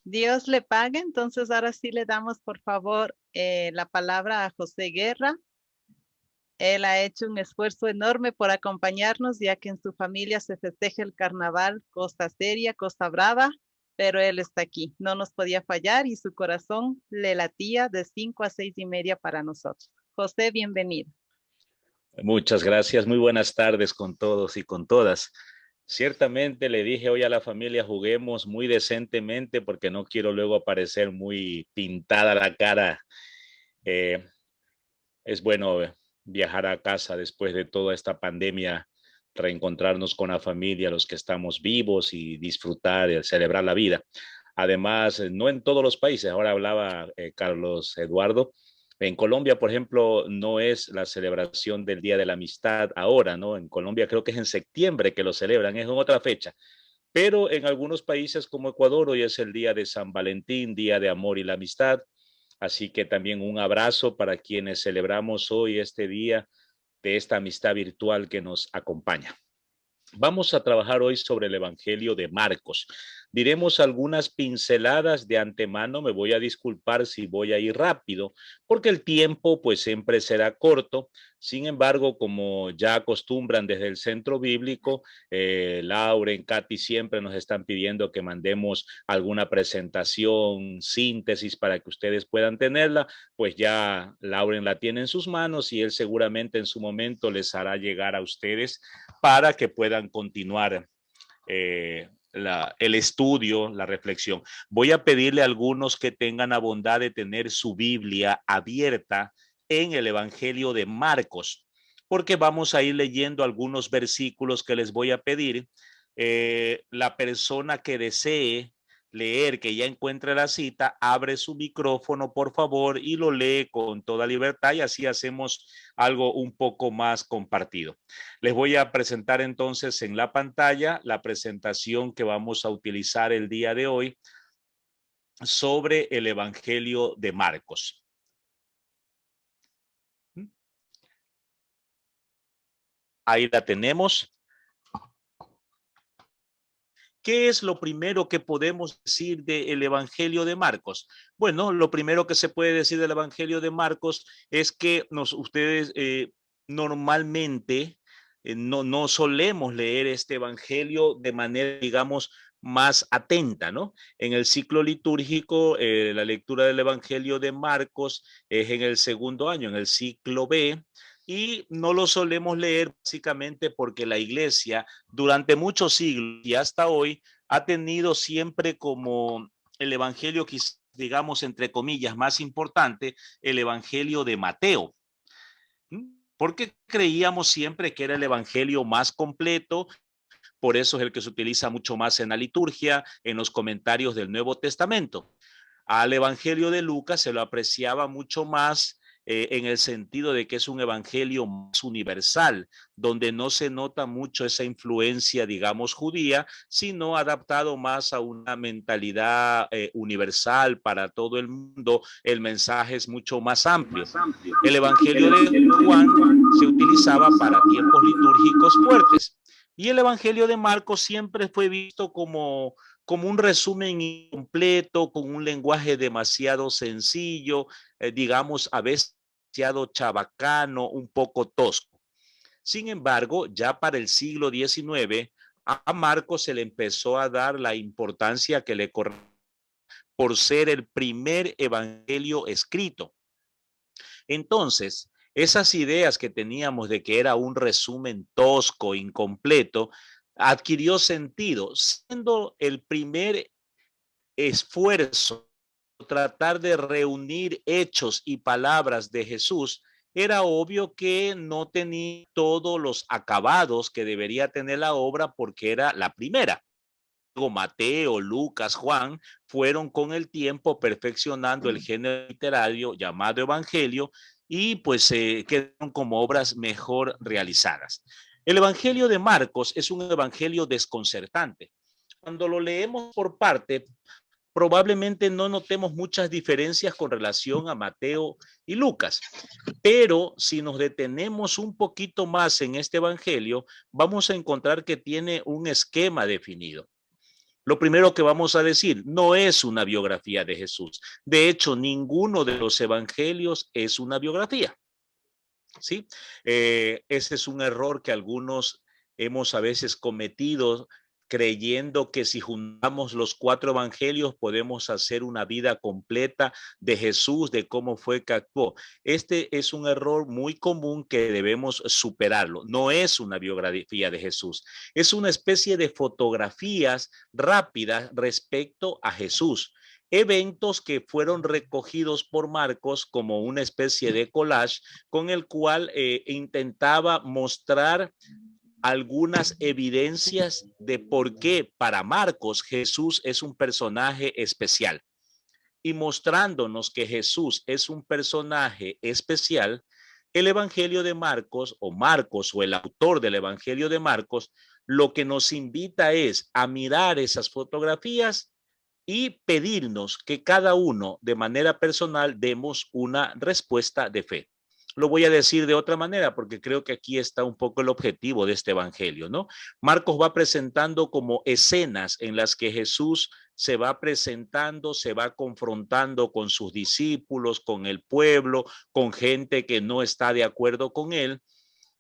Dios le pague. Entonces ahora sí le damos por favor la palabra a José Guerra. Él ha hecho un esfuerzo enorme por acompañarnos, ya que en su familia se festeja el carnaval Costa Seria, Costa Brava, pero él está aquí. No nos podía fallar y su corazón le latía de 5 a 6:30 para nosotros. José, bienvenido. Muchas gracias, muy buenas tardes con todos y con todas. Ciertamente le dije hoy a la familia, juguemos muy decentemente porque no quiero luego aparecer muy pintada la cara. Eh, es bueno viajar a casa después de toda esta pandemia, reencontrarnos con la familia, los que estamos vivos y disfrutar, celebrar la vida. Además, no en todos los países, ahora hablaba Carlos Eduardo, en Colombia, por ejemplo, no es la celebración del Día de la Amistad ahora, ¿no? En Colombia creo que es en septiembre que lo celebran, es en otra fecha. Pero en algunos países como Ecuador hoy es el día de San Valentín, Día de Amor y la Amistad. Así que también un abrazo para quienes celebramos hoy este día de esta amistad virtual que nos acompaña. Vamos a trabajar hoy sobre el Evangelio de Marcos. Diremos algunas pinceladas de antemano. Me voy a disculpar si voy a ir rápido, porque el tiempo pues siempre será corto. Sin embargo, como ya acostumbran desde el Centro Bíblico, Lauren, Katy siempre nos están pidiendo que mandemos alguna presentación, síntesis para que ustedes puedan tenerla. Pues ya Lauren la tiene en sus manos y él seguramente en su momento les hará llegar a ustedes para que puedan continuar el estudio, la reflexión. Voy a pedirle a algunos que tengan la bondad de tener su Biblia abierta en el Evangelio de Marcos, porque vamos a ir leyendo algunos versículos que les voy a pedir. La persona que desee leer, que ya encuentre la cita, abre su micrófono, por favor, y lo lee con toda libertad y así hacemos algo un poco más compartido. Les voy a presentar entonces en la pantalla la presentación que vamos a utilizar el día de hoy sobre el Evangelio de Marcos. Ahí la tenemos. ¿Qué es lo primero que podemos decir del Evangelio de Marcos? Bueno, lo primero que se puede decir del Evangelio de Marcos es que ustedes normalmente no solemos leer este Evangelio de manera, digamos, más atenta, ¿no? En el ciclo litúrgico, la lectura del Evangelio de Marcos es en el segundo año, en el ciclo B, y no lo solemos leer básicamente porque la iglesia durante muchos siglos y hasta hoy ha tenido siempre como el evangelio, digamos, entre comillas, más importante, el evangelio de Mateo. Porque creíamos siempre que era el evangelio más completo, por eso es el que se utiliza mucho más en la liturgia, en los comentarios del Nuevo Testamento. Al evangelio de Lucas se lo apreciaba mucho más en el sentido de que es un evangelio más universal, donde no se nota mucho esa influencia, digamos, judía, sino adaptado más a una mentalidad universal para todo el mundo. El mensaje es mucho más amplio. El evangelio de Juan se utilizaba para tiempos litúrgicos fuertes. Y el evangelio de Marcos siempre fue visto como un resumen incompleto, con un lenguaje demasiado sencillo, digamos, a veces demasiado chabacano, un poco tosco. Sin embargo, ya para el siglo XIX, a Marcos se le empezó a dar la importancia que le corresponde por ser el primer evangelio escrito. Entonces, esas ideas que teníamos de que era un resumen tosco, incompleto, adquirió sentido, siendo el primer esfuerzo, tratar de reunir hechos y palabras de Jesús. Era obvio que no tenía todos los acabados que debería tener la obra porque era la primera. Luego Mateo, Lucas, Juan fueron con el tiempo perfeccionando el género literario llamado Evangelio y pues quedaron como obras mejor realizadas. El Evangelio de Marcos es un evangelio desconcertante. Cuando lo leemos por parte, probablemente no notemos muchas diferencias con relación a Mateo y Lucas, pero si nos detenemos un poquito más en este evangelio, vamos a encontrar que tiene un esquema definido. Lo primero que vamos a decir, no es una biografía de Jesús. De hecho, ninguno de los evangelios es una biografía. ¿Sí? Ese es un error que algunos hemos a veces cometido, creyendo que si juntamos los 4 evangelios podemos hacer una vida completa de Jesús, de cómo fue que actuó. Este es un error muy común que debemos superarlo. No es una biografía de Jesús, es una especie de fotografías rápidas respecto a Jesús. Eventos que fueron recogidos por Marcos como una especie de collage con el cual intentaba mostrar algunas evidencias de por qué para Marcos Jesús es un personaje especial. Y mostrándonos que Jesús es un personaje especial, el Evangelio de Marcos o el autor del Evangelio de Marcos lo que nos invita es a mirar esas fotografías y pedirnos que cada uno de manera personal demos una respuesta de fe. Lo voy a decir de otra manera porque creo que aquí está un poco el objetivo de este evangelio, ¿no? Marcos va presentando como escenas en las que Jesús se va presentando, se va confrontando con sus discípulos, con el pueblo, con gente que no está de acuerdo con él.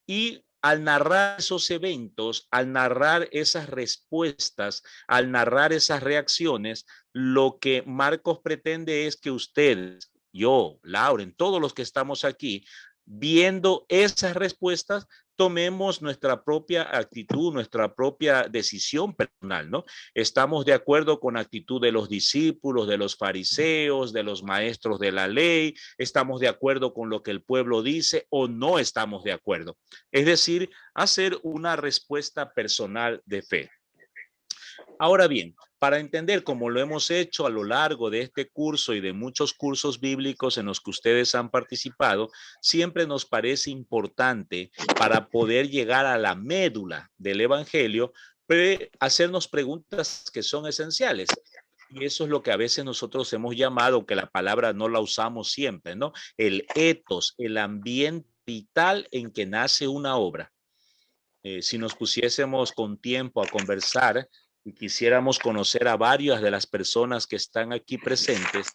Y al narrar esos eventos, al narrar esas respuestas, al narrar esas reacciones, lo que Marcos pretende es que ustedes, yo, Lauren, todos los que estamos aquí, viendo esas respuestas, tomemos nuestra propia actitud, nuestra propia decisión personal, ¿no? Estamos de acuerdo con la actitud de los discípulos, de los fariseos, de los maestros de la ley, estamos de acuerdo con lo que el pueblo dice o no estamos de acuerdo. Es decir, hacer una respuesta personal de fe. Ahora bien, para entender cómo lo hemos hecho a lo largo de este curso y de muchos cursos bíblicos en los que ustedes han participado, siempre nos parece importante para poder llegar a la médula del evangelio, hacernos preguntas que son esenciales. Y eso es lo que a veces nosotros hemos llamado, que la palabra no la usamos siempre, ¿no? El etos, el ambiente vital en que nace una obra. Si nos pusiésemos con tiempo a conversar y quisiéramos conocer a varias de las personas que están aquí presentes,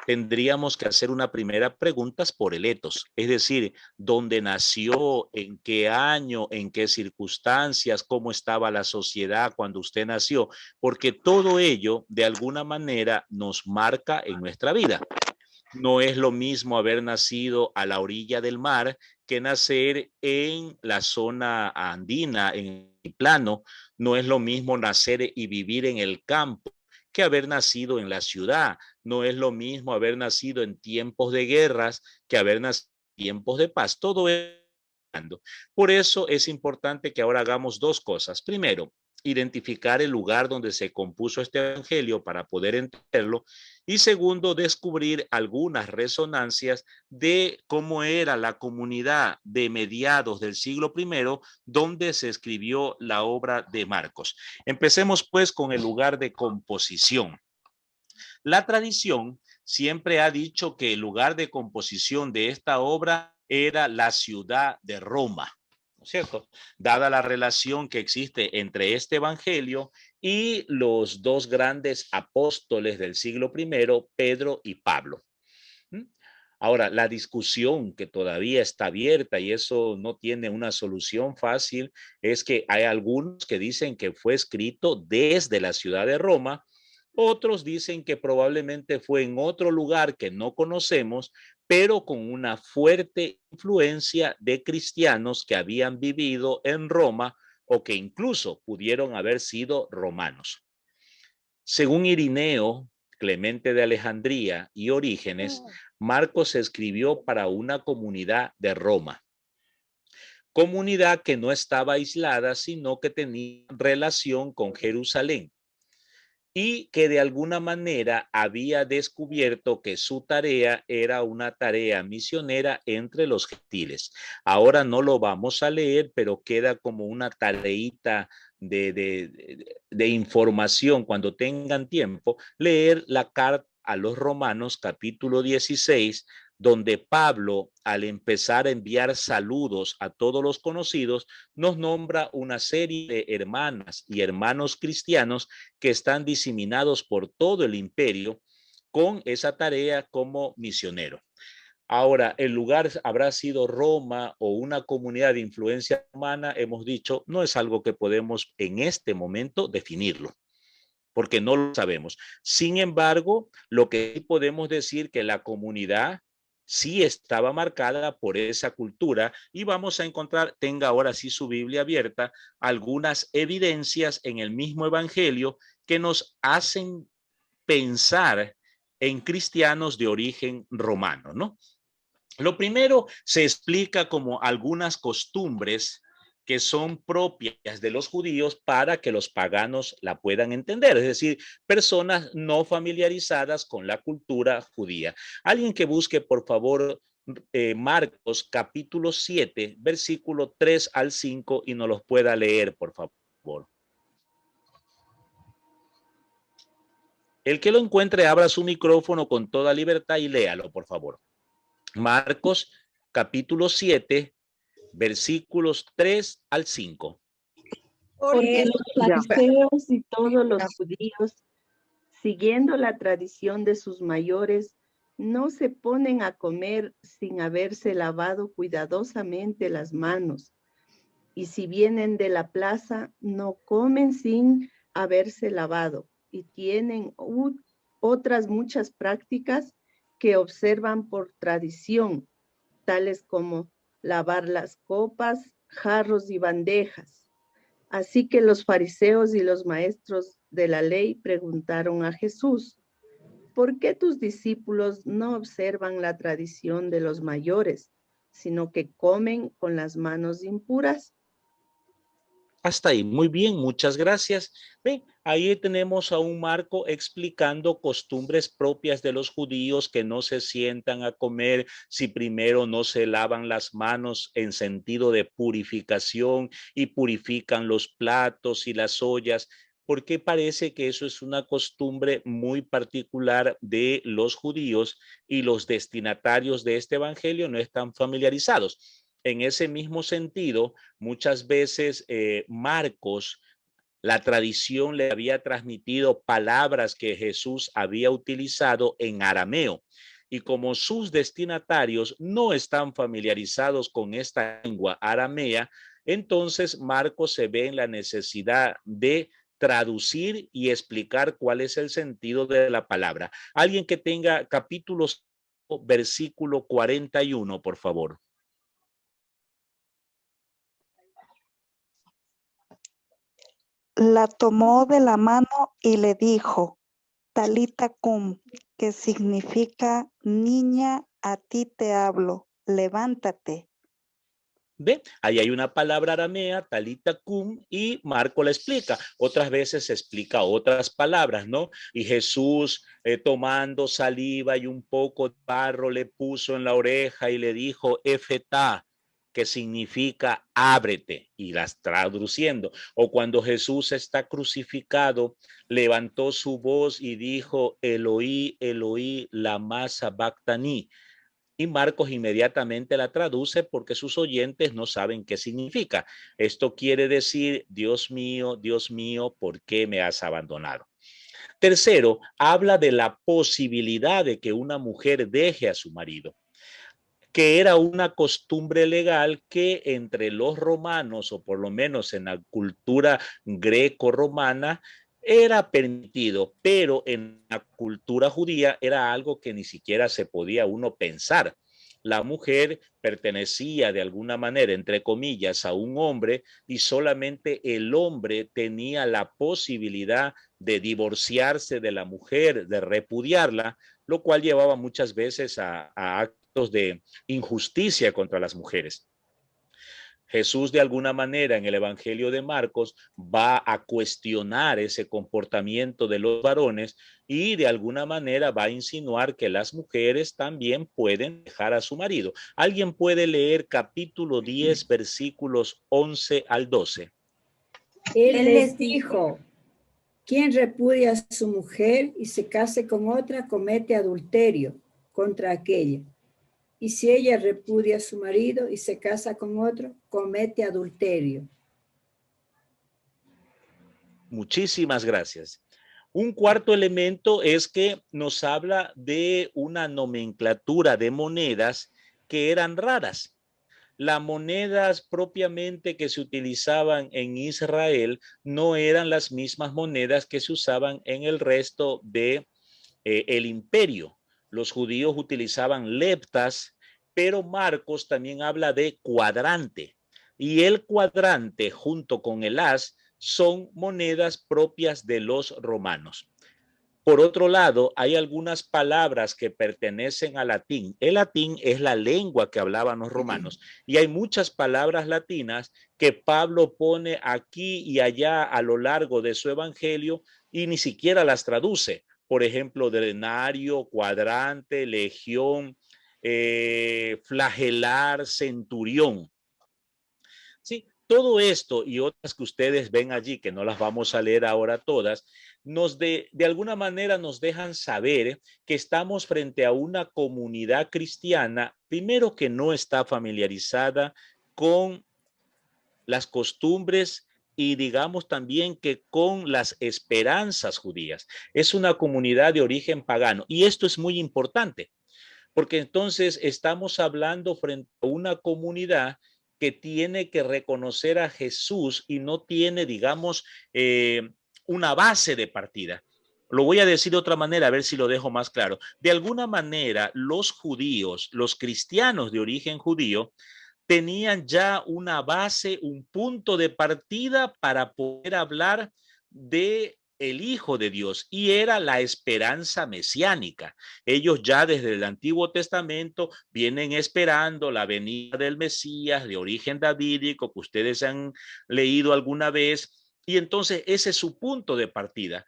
tendríamos que hacer una primera pregunta por el etos, es decir, dónde nació, en qué año, en qué circunstancias, cómo estaba la sociedad cuando usted nació, porque todo ello de alguna manera nos marca en nuestra vida. No es lo mismo haber nacido a la orilla del mar que nacer en la zona andina, en el plano. No es lo mismo nacer y vivir en el campo que haber nacido en la ciudad. No es lo mismo haber nacido en tiempos de guerras que haber nacido en tiempos de paz. Todo es. Por eso es importante que ahora hagamos dos cosas. Primero, identificar el lugar donde se compuso este evangelio para poder entenderlo. Y segundo, descubrir algunas resonancias de cómo era la comunidad de mediados del siglo I donde se escribió la obra de Marcos. Empecemos pues con el lugar de composición. La tradición siempre ha dicho que el lugar de composición de esta obra era la ciudad de Roma, ¿no es cierto? Dada la relación que existe entre este evangelio y los dos grandes apóstoles del siglo I, Pedro y Pablo. Ahora, la discusión que todavía está abierta y eso no tiene una solución fácil es que hay algunos que dicen que fue escrito desde la ciudad de Roma. Otros dicen que probablemente fue en otro lugar que no conocemos, pero con una fuerte influencia de cristianos que habían vivido en Roma o que incluso pudieron haber sido romanos. Según Irineo, Clemente de Alejandría y Orígenes, Marcos escribió para una comunidad de Roma. Comunidad que no estaba aislada, sino que tenía relación con Jerusalén y que de alguna manera había descubierto que su tarea era una tarea misionera entre los gentiles. Ahora no lo vamos a leer, pero queda como una tareita de información cuando tengan tiempo, leer la carta a los Romanos capítulo 16, donde Pablo, al empezar a enviar saludos a todos los conocidos, nos nombra una serie de hermanas y hermanos cristianos que están diseminados por todo el imperio con esa tarea como misionero. Ahora, el lugar habrá sido Roma o una comunidad de influencia romana, hemos dicho, no es algo que podemos en este momento definirlo, porque no lo sabemos. Sin embargo, lo que sí podemos decir que la comunidad sí estaba marcada por esa cultura y vamos a encontrar, tenga ahora sí su Biblia abierta, algunas evidencias en el mismo evangelio que nos hacen pensar en cristianos de origen romano, ¿no? Lo primero se explica como algunas costumbres que son propias de los judíos para que los paganos la puedan entender, es decir, personas no familiarizadas con la cultura judía. Alguien que busque, por favor, Marcos capítulo 7, versículo 3 al 5 y nos los pueda leer, por favor. El que lo encuentre, abra su micrófono con toda libertad y léalo, por favor. Marcos capítulo 7, versículos 3 al 5. Porque los fariseos y todos los judíos, siguiendo la tradición de sus mayores, no se ponen a comer sin haberse lavado cuidadosamente las manos. Y si vienen de la plaza, no comen sin haberse lavado. Y tienen otras muchas prácticas que observan por tradición, tales como lavar las copas, jarros y bandejas. Así que los fariseos y los maestros de la ley preguntaron a Jesús: ¿por qué tus discípulos no observan la tradición de los mayores, sino que comen con las manos impuras? Hasta ahí, muy bien, muchas gracias. Ven, ahí tenemos a un Marco explicando costumbres propias de los judíos que no se sientan a comer si primero no se lavan las manos en sentido de purificación y purifican los platos y las ollas, porque parece que eso es una costumbre muy particular de los judíos y los destinatarios de este evangelio no están familiarizados. En ese mismo sentido, muchas veces Marcos, la tradición le había transmitido palabras que Jesús había utilizado en arameo. Y como sus destinatarios no están familiarizados con esta lengua aramea, entonces Marcos se ve en la necesidad de traducir y explicar cuál es el sentido de la palabra. Alguien que tenga capítulos, versículo 41, por favor. La tomó de la mano y le dijo: Talita cum, que significa: niña, a ti te hablo, levántate. ¿Ve? Ahí hay una palabra aramea, talita cum, y Marco la explica. Otras veces explica otras palabras, ¿no? Y Jesús, tomando saliva y un poco de barro, le puso en la oreja y le dijo, efetá, que significa ábrete, y las traduciendo. O cuando Jesús está crucificado, levantó su voz y dijo, Eloí, Eloí, lama sabactani. Y Marcos inmediatamente la traduce porque sus oyentes no saben qué significa. Esto quiere decir, Dios mío, ¿por qué me has abandonado? Tercero, habla de la posibilidad de que una mujer deje a su marido, que era una costumbre legal que entre los romanos, o por lo menos en la cultura greco-romana, era permitido, pero en la cultura judía era algo que ni siquiera se podía uno pensar. La mujer pertenecía de alguna manera, entre comillas, a un hombre y solamente el hombre tenía la posibilidad de divorciarse de la mujer, de repudiarla, lo cual llevaba muchas veces a actos de injusticia contra las mujeres. Jesús de alguna manera en el Evangelio de Marcos va a cuestionar ese comportamiento de los varones y de alguna manera va a insinuar que las mujeres también pueden dejar a su marido. ¿Alguien puede leer capítulo 10, versículos 11 al 12? Él les dijo, quien repudia a su mujer y se case con otra comete adulterio contra aquella. Y si ella repudia a su marido y se casa con otro, comete adulterio. Muchísimas gracias. Un cuarto elemento es que nos habla de una nomenclatura de monedas que eran raras. Las monedas propiamente que se utilizaban en Israel no eran las mismas monedas que se usaban en el resto de el imperio. Los judíos utilizaban leptas, pero Marcos también habla de cuadrante. Y el cuadrante junto con el as son monedas propias de los romanos. Por otro lado, hay algunas palabras que pertenecen al latín. El latín es la lengua que hablaban los romanos y hay muchas palabras latinas que Pablo pone aquí y allá a lo largo de su evangelio y ni siquiera las traduce. Por ejemplo, denario, cuadrante, legión, flagelar, centurión. Sí, todo esto y otras que ustedes ven allí, que no las vamos a leer ahora todas, de alguna manera nos dejan saber que estamos frente a una comunidad cristiana, primero que no está familiarizada con las costumbres y digamos también que con las esperanzas judías. Es una comunidad de origen pagano y esto es muy importante porque entonces estamos hablando frente a una comunidad que tiene que reconocer a Jesús y no tiene, digamos, una base de partida. Lo voy a decir de otra manera, a ver si lo dejo más claro. De alguna manera, los judíos, los cristianos de origen judío, tenían ya una base, un punto de partida para poder hablar de el Hijo de Dios y era la esperanza mesiánica. Ellos ya desde el Antiguo Testamento vienen esperando la venida del Mesías de origen davídico que ustedes han leído alguna vez y entonces ese es su punto de partida.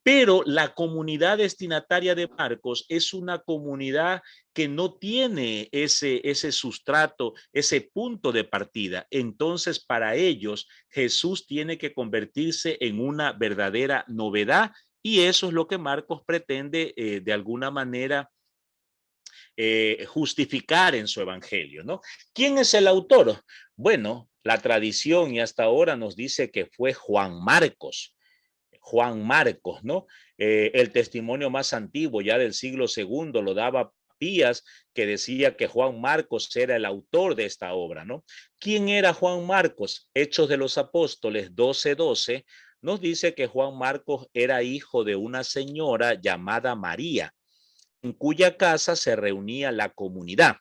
Pero la comunidad destinataria de Marcos es una comunidad que no tiene ese sustrato, ese punto de partida. Entonces, para ellos, Jesús tiene que convertirse en una verdadera novedad y eso es lo que Marcos pretende de alguna manera justificar en su evangelio, ¿no? ¿Quién es el autor? Bueno, la tradición y hasta ahora nos dice que fue Juan Marcos. Juan Marcos, ¿no? El testimonio más antiguo, ya del siglo II, lo daba Pías, que decía que Juan Marcos era el autor de esta obra, ¿no? ¿Quién era Juan Marcos? Hechos de los Apóstoles 12:12 nos dice que Juan Marcos era hijo de una señora llamada María, en cuya casa se reunía la comunidad.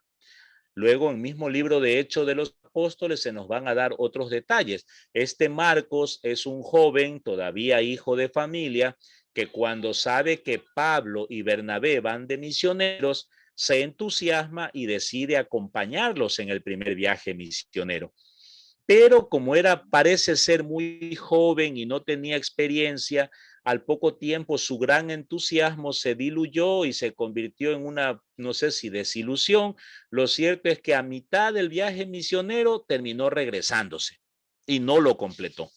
Luego, en el mismo libro de Hechos de los Apóstoles se nos van a dar otros detalles. Este Marcos es un joven, todavía hijo de familia, que cuando sabe que Pablo y Bernabé van de misioneros, se entusiasma y decide acompañarlos en el primer viaje misionero. Pero como parece ser muy joven y no tenía experiencia, al poco tiempo su gran entusiasmo se diluyó y se convirtió en una, no sé si desilusión. Lo cierto es que a mitad del viaje misionero terminó regresándose y no lo completó.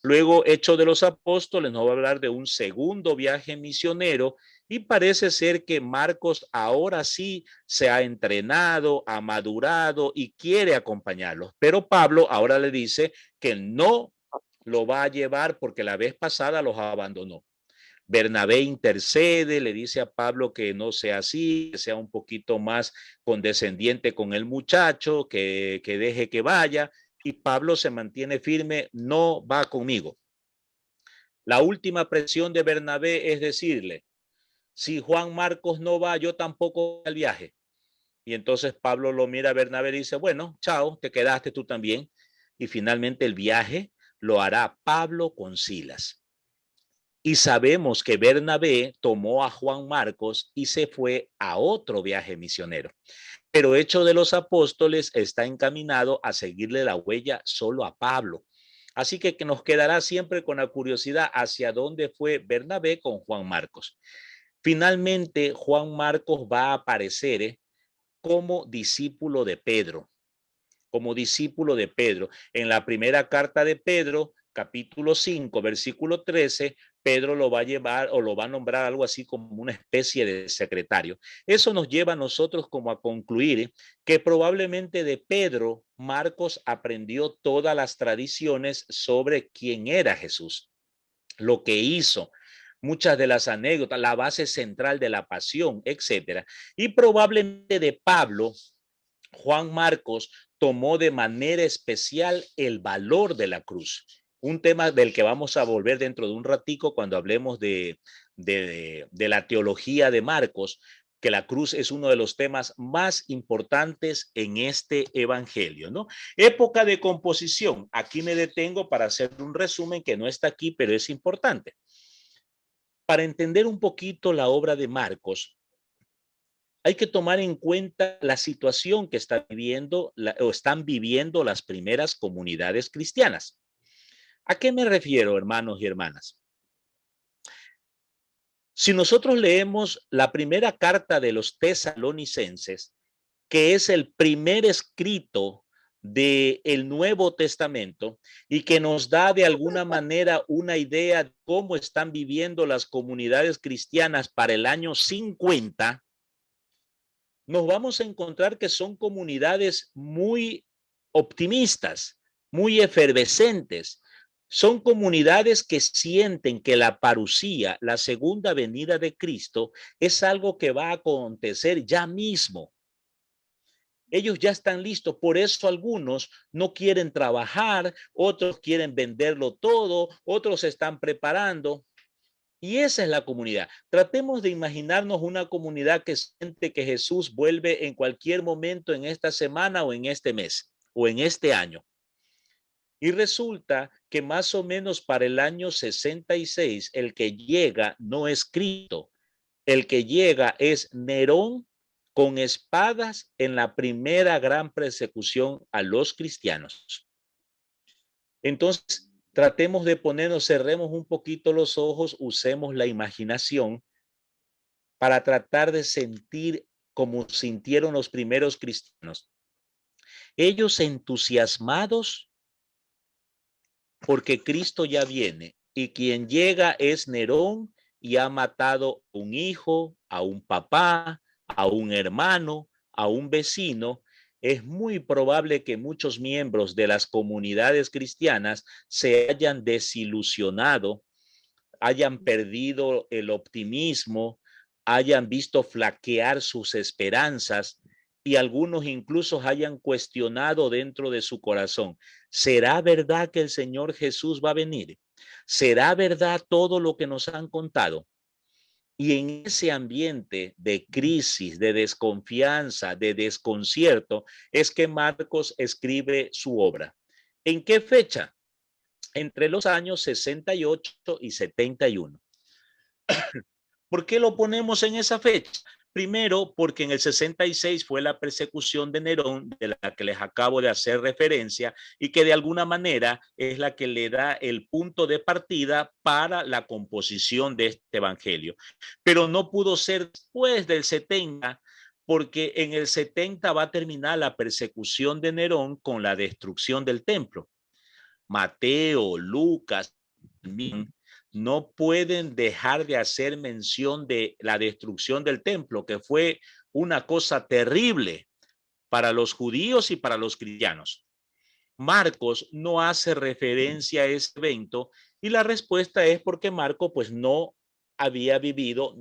Luego, Hechos de los Apóstoles nos va a hablar de un segundo viaje misionero y parece ser que Marcos ahora sí se ha entrenado, ha madurado y quiere acompañarlos. Pero Pablo ahora le dice que no lo va a llevar porque la vez pasada los abandonó. Bernabé intercede, le dice a Pablo que no sea así, que sea un poquito más condescendiente con el muchacho, que deje que vaya. Y Pablo se mantiene firme, no va conmigo. La última presión de Bernabé es decirle, si Juan Marcos no va, yo tampoco voy al viaje. Y entonces Pablo lo mira a Bernabé y dice, bueno, chao, te quedaste tú también. Y finalmente el viaje lo hará Pablo con Silas. Y sabemos que Bernabé tomó a Juan Marcos y se fue a otro viaje misionero. Pero Hechos de los Apóstoles está encaminado a seguirle la huella solo a Pablo. Así que nos quedará siempre con la curiosidad hacia dónde fue Bernabé con Juan Marcos. Finalmente, Juan Marcos va a aparecer como discípulo de Pedro. Como discípulo de Pedro. En la primera carta de Pedro, capítulo 5, versículo 13, Pedro lo va a llevar o lo va a nombrar algo así como una especie de secretario. Eso nos lleva a nosotros como a concluir que probablemente de Pedro, Marcos aprendió todas las tradiciones sobre quién era Jesús, lo que hizo, muchas de las anécdotas, la base central de la pasión, etcétera. Y probablemente de Pablo, Juan Marcos tomó de manera especial el valor de la cruz, un tema del que vamos a volver dentro de un ratico cuando hablemos de la teología de Marcos, que la cruz es uno de los temas más importantes en este evangelio, ¿no? Época de composición. Aquí me detengo para hacer un resumen que no está aquí, pero es importante. Para entender un poquito la obra de Marcos, hay que tomar en cuenta la situación que están viviendo las primeras comunidades cristianas. ¿A qué me refiero, hermanos y hermanas? Si nosotros leemos la primera carta de los tesalonicenses, que es el primer escrito del Nuevo Testamento y que nos da de alguna manera una idea de cómo están viviendo las comunidades cristianas para el año 50, nos vamos a encontrar que son comunidades muy optimistas, muy efervescentes. Son comunidades que sienten que la parucía, la segunda venida de Cristo, es algo que va a acontecer ya mismo. Ellos ya están listos, por eso algunos no quieren trabajar, otros quieren venderlo todo, otros se están preparando. Y esa es la comunidad. Tratemos de imaginarnos una comunidad que siente que Jesús vuelve en cualquier momento en esta semana o en este mes o en este año. Y resulta que más o menos para el año 66, el que llega no es Cristo. El que llega es Nerón con espadas en la primera gran persecución a los cristianos. Entonces, tratemos de ponernos, cerremos un poquito los ojos, usemos la imaginación para tratar de sentir como sintieron los primeros cristianos. Ellos entusiasmados porque Cristo ya viene y quien llega es Nerón y ha matado a un hijo, a un papá, a un hermano, a un vecino. Es muy probable que muchos miembros de las comunidades cristianas se hayan desilusionado, hayan perdido el optimismo, hayan visto flaquear sus esperanzas y algunos incluso hayan cuestionado dentro de su corazón, ¿será verdad que el Señor Jesús va a venir? ¿Será verdad todo lo que nos han contado? Y en ese ambiente de crisis, de desconfianza, de desconcierto, es que Marcos escribe su obra. ¿En qué fecha? Entre los años 68 y 71. ¿Por qué lo ponemos en esa fecha? Primero, porque en el 66 fue la persecución de Nerón, de la que les acabo de hacer referencia, y que de alguna manera es la que le da el punto de partida para la composición de este evangelio. Pero no pudo ser después del 70, porque en el 70 va a terminar la persecución de Nerón con la destrucción del templo. Mateo, Lucas, no pueden dejar de hacer mención de la destrucción del templo, que fue una cosa terrible para los judíos y para los cristianos. Marcos no hace referencia a ese evento y la respuesta es porque Marcos pues no había vivido,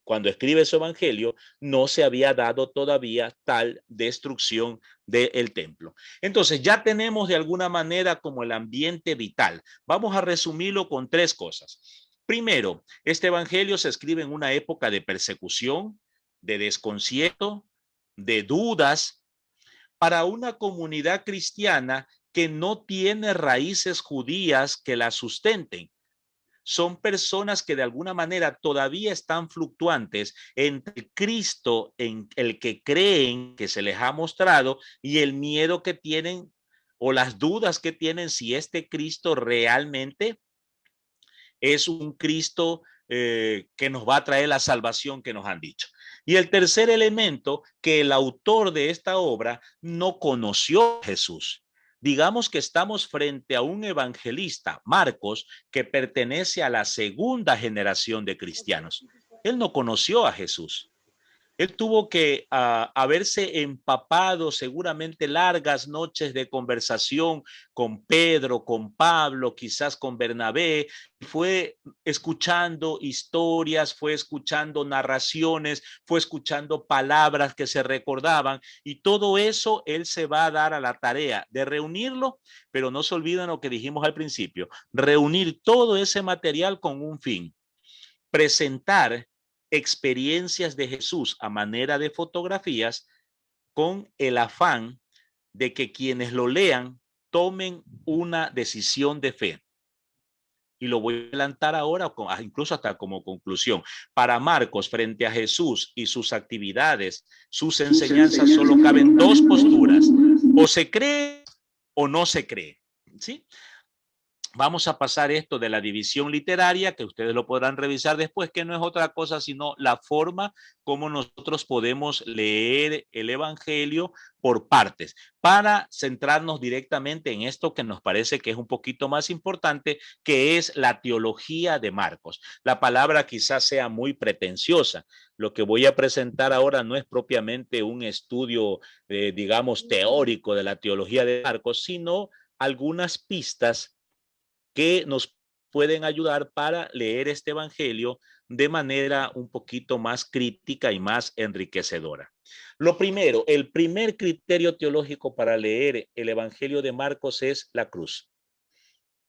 cuando escribe su evangelio, no se había dado todavía tal destrucción del templo. Entonces ya tenemos de alguna manera como el ambiente vital. Vamos a resumirlo con tres cosas. Primero, este evangelio se escribe en una época de persecución, de desconcierto, de dudas, para una comunidad cristiana que no tiene raíces judías que la sustenten. Son personas que de alguna manera todavía están fluctuantes entre Cristo en el que creen que se les ha mostrado y el miedo que tienen o las dudas que tienen si este Cristo realmente es un Cristo que nos va a traer la salvación que nos han dicho. Y el tercer elemento, que el autor de esta obra no conoció a Jesús. Digamos que estamos frente a un evangelista, Marcos, que pertenece a la segunda generación de cristianos. Él no conoció a Jesús. Él tuvo que haberse empapado seguramente largas noches de conversación con Pedro, con Pablo, quizás con Bernabé. Fue escuchando historias, fue escuchando narraciones, fue escuchando palabras que se recordaban, y todo eso él se va a dar a la tarea de reunirlo, pero no se olviden lo que dijimos al principio, reunir todo ese material con un fin: presentar experiencias de Jesús a manera de fotografías, con el afán de que quienes lo lean tomen una decisión de fe. Y lo voy a adelantar ahora, incluso hasta como conclusión. Para Marcos, frente a Jesús y sus actividades, sus enseñanzas, solo caben dos posturas: o se cree o no se cree. ¿Sí? Vamos a pasar esto de la división literaria, que ustedes lo podrán revisar después, que no es otra cosa sino la forma como nosotros podemos leer el Evangelio por partes, para centrarnos directamente en esto que nos parece que es un poquito más importante, que es la teología de Marcos. La palabra quizás sea muy pretenciosa. Lo que voy a presentar ahora no es propiamente un estudio, digamos, teórico de la teología de Marcos, sino algunas pistas que nos pueden ayudar para leer este evangelio de manera un poquito más crítica y más enriquecedora. Lo primero, el primer criterio teológico para leer el evangelio de Marcos es la cruz.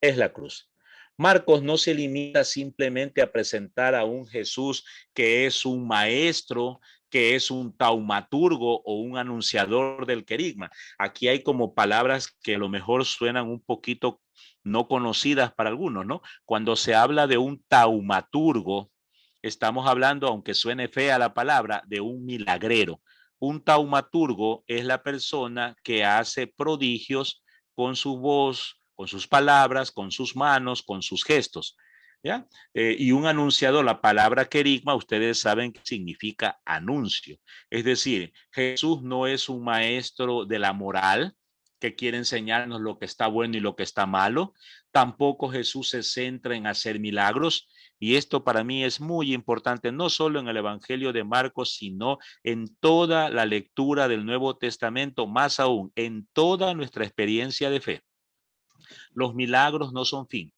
Es la cruz. Marcos no se limita simplemente a presentar a un Jesús que es un maestro, que es un taumaturgo o un anunciador del querigma. Aquí hay como palabras que a lo mejor suenan un poquito no conocidas para algunos, ¿no? Cuando se habla de un taumaturgo, estamos hablando, aunque suene fea la palabra, de un milagrero. Un taumaturgo es la persona que hace prodigios con su voz, con sus palabras, con sus manos, con sus gestos. ¿Ya? Y un anunciador, la palabra querigma, ustedes saben que significa anuncio. Es decir, Jesús no es un maestro de la moral que quiere enseñarnos lo que está bueno y lo que está malo. Tampoco Jesús se centra en hacer milagros. Y esto para mí es muy importante, no solo en el Evangelio de Marcos, sino en toda la lectura del Nuevo Testamento, más aún en toda nuestra experiencia de fe. Los milagros no son fin.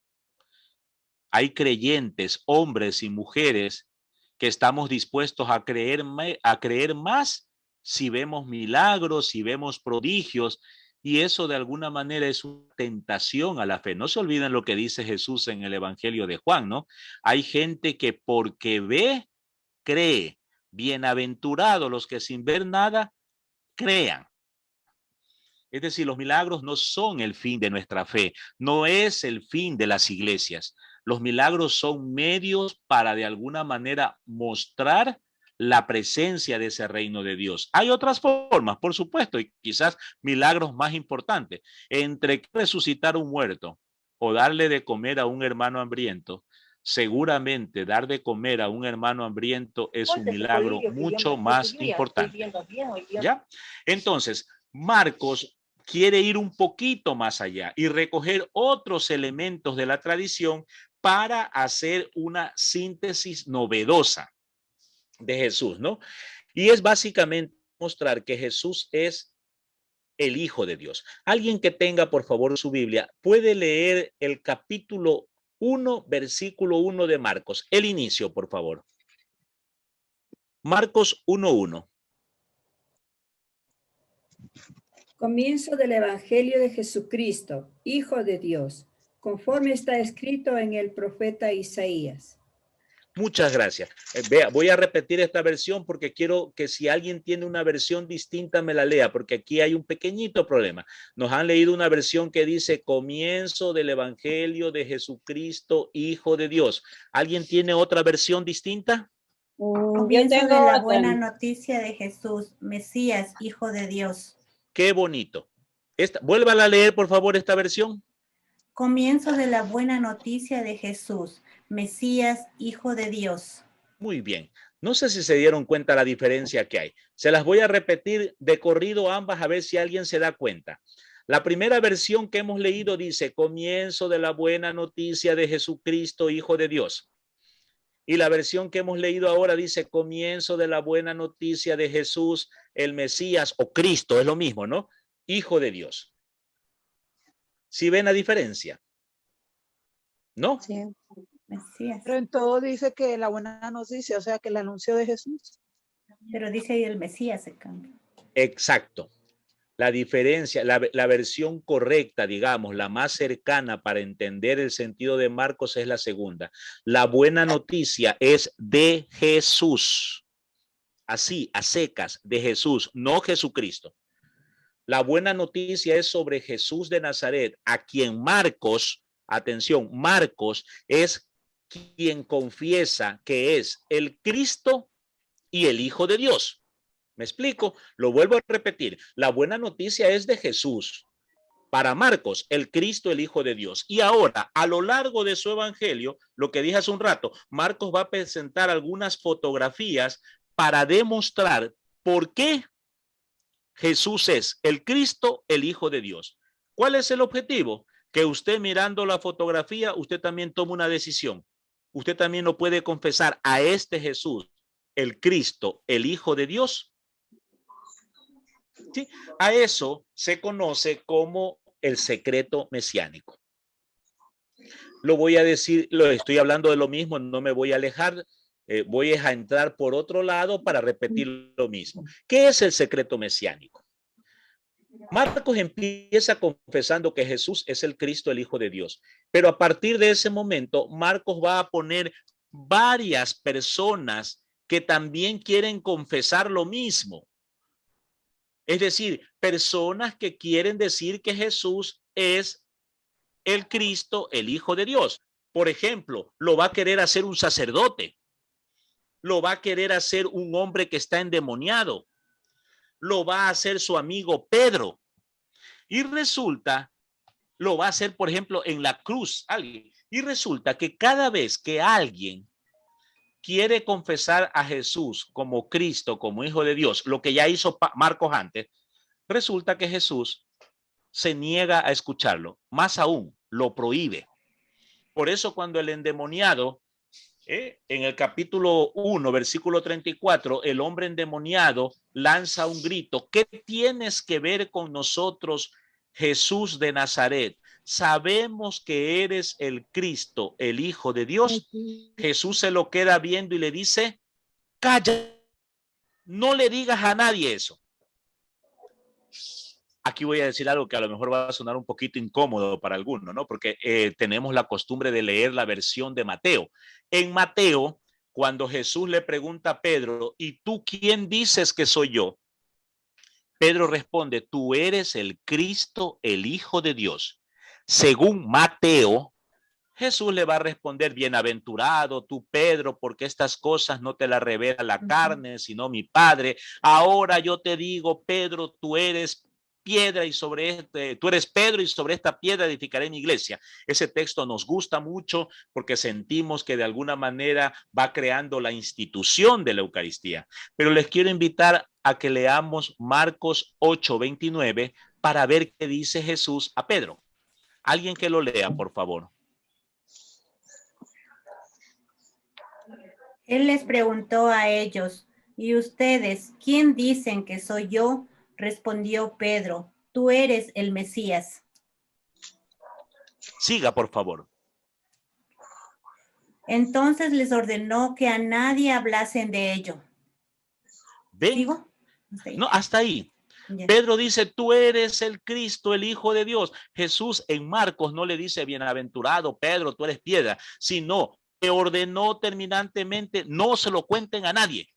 Hay creyentes, hombres y mujeres, que estamos dispuestos a creer más si vemos milagros, si vemos prodigios, y eso de alguna manera es una tentación a la fe. No se olviden lo que dice Jesús en el Evangelio de Juan, ¿no? Hay gente que porque ve, cree. Bienaventurados los que sin ver nada crean. Es decir, los milagros no son el fin de nuestra fe, no es el fin de las iglesias. Los milagros son medios para de alguna manera mostrar la presencia de ese reino de Dios. Hay otras formas, por supuesto, y quizás milagros más importantes. Entre resucitar un muerto o darle de comer a un hermano hambriento, seguramente dar de comer a un hermano hambriento es un milagro mucho más importante. ¿Ya? Entonces, Marcos quiere ir un poquito más allá y recoger otros elementos de la tradición para hacer una síntesis novedosa de Jesús, ¿no? Y es básicamente mostrar que Jesús es el Hijo de Dios. Alguien que tenga, por favor, su Biblia, puede leer el capítulo 1, versículo 1 de Marcos. El inicio, por favor. Marcos 1:1. Comienzo del Evangelio de Jesucristo, Hijo de Dios, conforme está escrito en el profeta Isaías. Muchas gracias. Vea, voy a repetir esta versión porque quiero que si alguien tiene una versión distinta me la lea, porque aquí hay un pequeño problema. Nos han leído una versión que dice comienzo del Evangelio de Jesucristo, Hijo de Dios. ¿Alguien tiene otra versión distinta? Comienzo de la buena noticia de Jesús, Mesías, Hijo de Dios. Qué bonito. Vuélvala a leer, por favor, esta versión. Comienzo de la buena noticia de Jesús, Mesías, Hijo de Dios. Muy bien. No sé si se dieron cuenta la diferencia que hay. Se las voy a repetir de corrido ambas a ver si alguien se da cuenta. La primera versión que hemos leído dice, comienzo de la buena noticia de Jesucristo, Hijo de Dios. Y la versión que hemos leído ahora dice, comienzo de la buena noticia de Jesús, el Mesías o Cristo, es lo mismo, ¿no? Hijo de Dios. ¿Sí ven la diferencia? ¿No? Sí, Mesías. Pero en todo dice que la buena noticia, o sea, que el anuncio de Jesús. Pero dice ahí el Mesías se cambia. Exacto. La diferencia, la versión correcta, digamos, la más cercana para entender el sentido de Marcos es la segunda. La buena noticia es de Jesús. Así, a secas, de Jesús, no Jesucristo. La buena noticia es sobre Jesús de Nazaret, a quien Marcos, atención, Marcos es quien confiesa que es el Cristo y el Hijo de Dios. ¿Me explico? Lo vuelvo a repetir. La buena noticia es de Jesús. Para Marcos, el Cristo, el Hijo de Dios. Y ahora, a lo largo de su evangelio, lo que dije hace un rato, Marcos va a presentar algunas fotografías para demostrar por qué Jesús es el Cristo, el Hijo de Dios. ¿Cuál es el objetivo? Que usted mirando la fotografía, usted también toma una decisión. Usted también lo puede confesar a este Jesús, el Cristo, el Hijo de Dios. ¿Sí? A eso se conoce como el secreto mesiánico. Lo voy a decir, lo estoy hablando de lo mismo, no me voy a alejar, voy a entrar por otro lado para repetir lo mismo. ¿Qué es el secreto mesiánico? Marcos empieza confesando que Jesús es el Cristo, el Hijo de Dios, pero a partir de ese momento, Marcos va a poner varias personas que también quieren confesar lo mismo. Es decir, personas que quieren decir que Jesús es el Cristo, el Hijo de Dios. Por ejemplo, lo va a querer hacer un sacerdote. Lo va a querer hacer un hombre que está endemoniado. Lo va a hacer su amigo Pedro. Y resulta, lo va a hacer, por ejemplo, en la cruz. Alguien. Y resulta que cada vez que alguien quiere confesar a Jesús como Cristo, como Hijo de Dios, lo que ya hizo Marcos antes, resulta que Jesús se niega a escucharlo. Más aún, lo prohíbe. Por eso cuando el endemoniado, en el capítulo 1, versículo 34, el hombre endemoniado lanza un grito: ¿qué tienes que ver con nosotros, Jesús de Nazaret? Sabemos que eres el Cristo, el Hijo de Dios. Jesús se lo queda viendo y le dice: calla, no le digas a nadie eso. Aquí voy a decir algo que a lo mejor va a sonar un poquito incómodo para algunos, ¿no? Porque tenemos la costumbre de leer la versión de Mateo. En Mateo, cuando Jesús le pregunta a Pedro: ¿y tú quién dices que soy yo? Pedro responde: tú eres el Cristo, el Hijo de Dios. Según Mateo, Jesús le va a responder: bienaventurado tú, Pedro, porque estas cosas no te las revela la carne, sino mi Padre. Ahora yo te digo, Pedro, tú eres piedra y tú eres Pedro y sobre esta piedra edificaré mi iglesia. Ese texto nos gusta mucho porque sentimos que de alguna manera va creando la institución de la Eucaristía. Pero les quiero invitar a que leamos Marcos 8:29 para ver qué dice Jesús a Pedro. Alguien que lo lea, por favor. Él les preguntó a ellos: ¿y ustedes quién dicen que soy yo? Respondió Pedro: tú eres el Mesías. Siga, por favor. Entonces les ordenó que a nadie hablasen de ello. ¿Ven? ¿Sigo? No, hasta ahí. Yeah. Pedro dice: tú eres el Cristo, el Hijo de Dios. Jesús en Marcos no le dice: bienaventurado Pedro, tú eres piedra, sino que ordenó terminantemente: no se lo cuenten a nadie.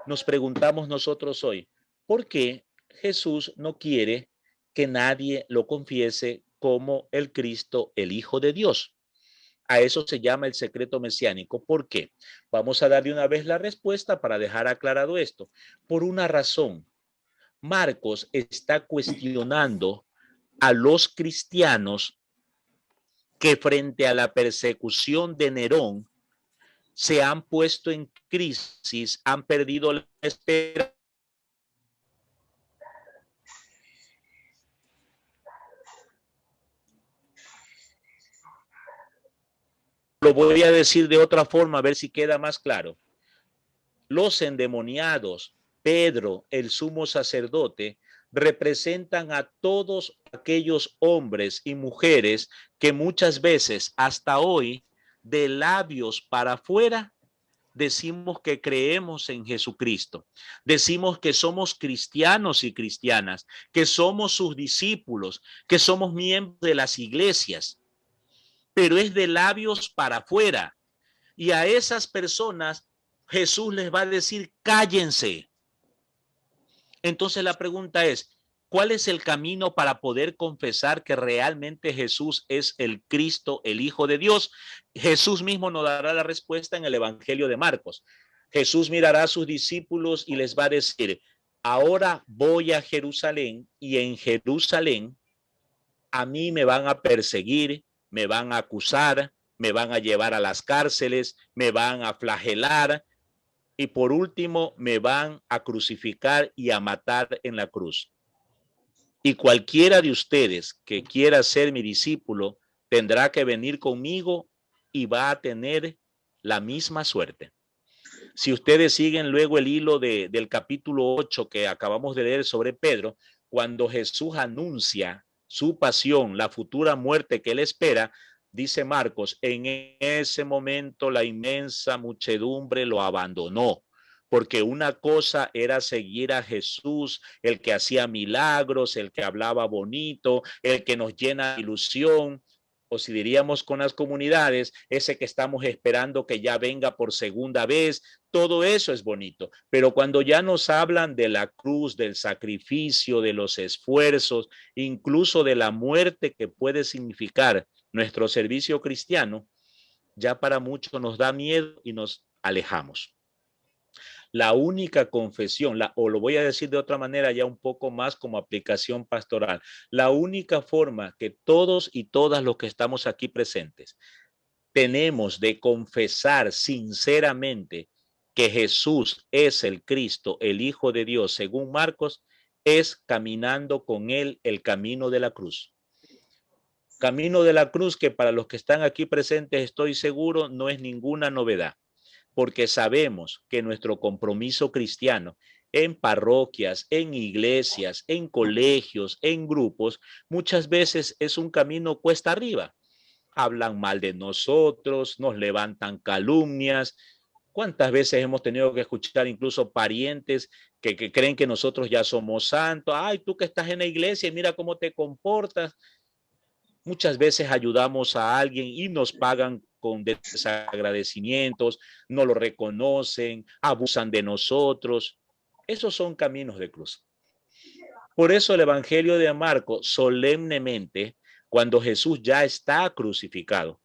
Nos preguntamos nosotros hoy: ¿por qué Jesús no quiere que nadie lo confiese como el Cristo, el Hijo de Dios? A eso se llama el secreto mesiánico. ¿Por qué? Vamos a dar de una vez la respuesta para dejar aclarado esto. Por una razón. Marcos está cuestionando a los cristianos que frente a la persecución de Nerón se han puesto en crisis, han perdido la esperanza. lo voy a decir de otra forma, a ver si queda más claro. Los endemoniados, Pedro, el sumo sacerdote, representan a todos aquellos hombres y mujeres que muchas veces hasta hoy, de labios para afuera, decimos que creemos en Jesucristo, decimos que somos cristianos y cristianas, que somos sus discípulos, que somos miembros de las iglesias, pero es de labios para afuera. Y a esas personas Jesús les va a decir, cállense. Entonces la pregunta es, ¿cuál es el camino para poder confesar que realmente Jesús es el Cristo, el Hijo de Dios? Jesús mismo nos dará la respuesta en el Evangelio de Marcos. Jesús mirará a sus discípulos y les va a decir, ahora voy a Jerusalén y en Jerusalén a mí me van a perseguir, me van a acusar, me van a llevar a las cárceles, me van a flagelar y por último me van a crucificar y a matar en la cruz. Y cualquiera de ustedes que quiera ser mi discípulo tendrá que venir conmigo y va a tener la misma suerte. Si ustedes siguen luego el hilo del capítulo 8 que acabamos de leer sobre Pedro, cuando Jesús anuncia su pasión, la futura muerte que él espera, dice Marcos, en ese momento la inmensa muchedumbre lo abandonó, porque una cosa era seguir a Jesús, el que hacía milagros, el que hablaba bonito, el que nos llena de ilusión, o si diríamos con las comunidades, ese que estamos esperando que ya venga por segunda vez, todo eso es bonito. Pero cuando ya nos hablan de la cruz, del sacrificio, de los esfuerzos, incluso de la muerte que puede significar nuestro servicio cristiano, ya para muchos nos da miedo y nos alejamos. La única confesión, o lo voy a decir de otra manera ya un poco más como aplicación pastoral, la única forma que todos y todas los que estamos aquí presentes tenemos de confesar sinceramente que Jesús es el Cristo, el Hijo de Dios, según Marcos, es caminando con él el camino de la cruz. Camino de la cruz que para los que están aquí presentes estoy seguro no es ninguna novedad, porque sabemos que nuestro compromiso cristiano en parroquias, en iglesias, en colegios, en grupos, muchas veces es un camino cuesta arriba. Hablan mal de nosotros, nos levantan calumnias. ¿Cuántas veces hemos tenido que escuchar incluso parientes que creen que nosotros ya somos santos? Ay, tú que estás en la iglesia y mira cómo te comportas. Muchas veces ayudamos a alguien y nos pagan con desagradecimientos, no lo reconocen, abusan de nosotros. Esos son caminos de cruz. Por eso el Evangelio de Marcos solemnemente, cuando Jesús ya está crucificado,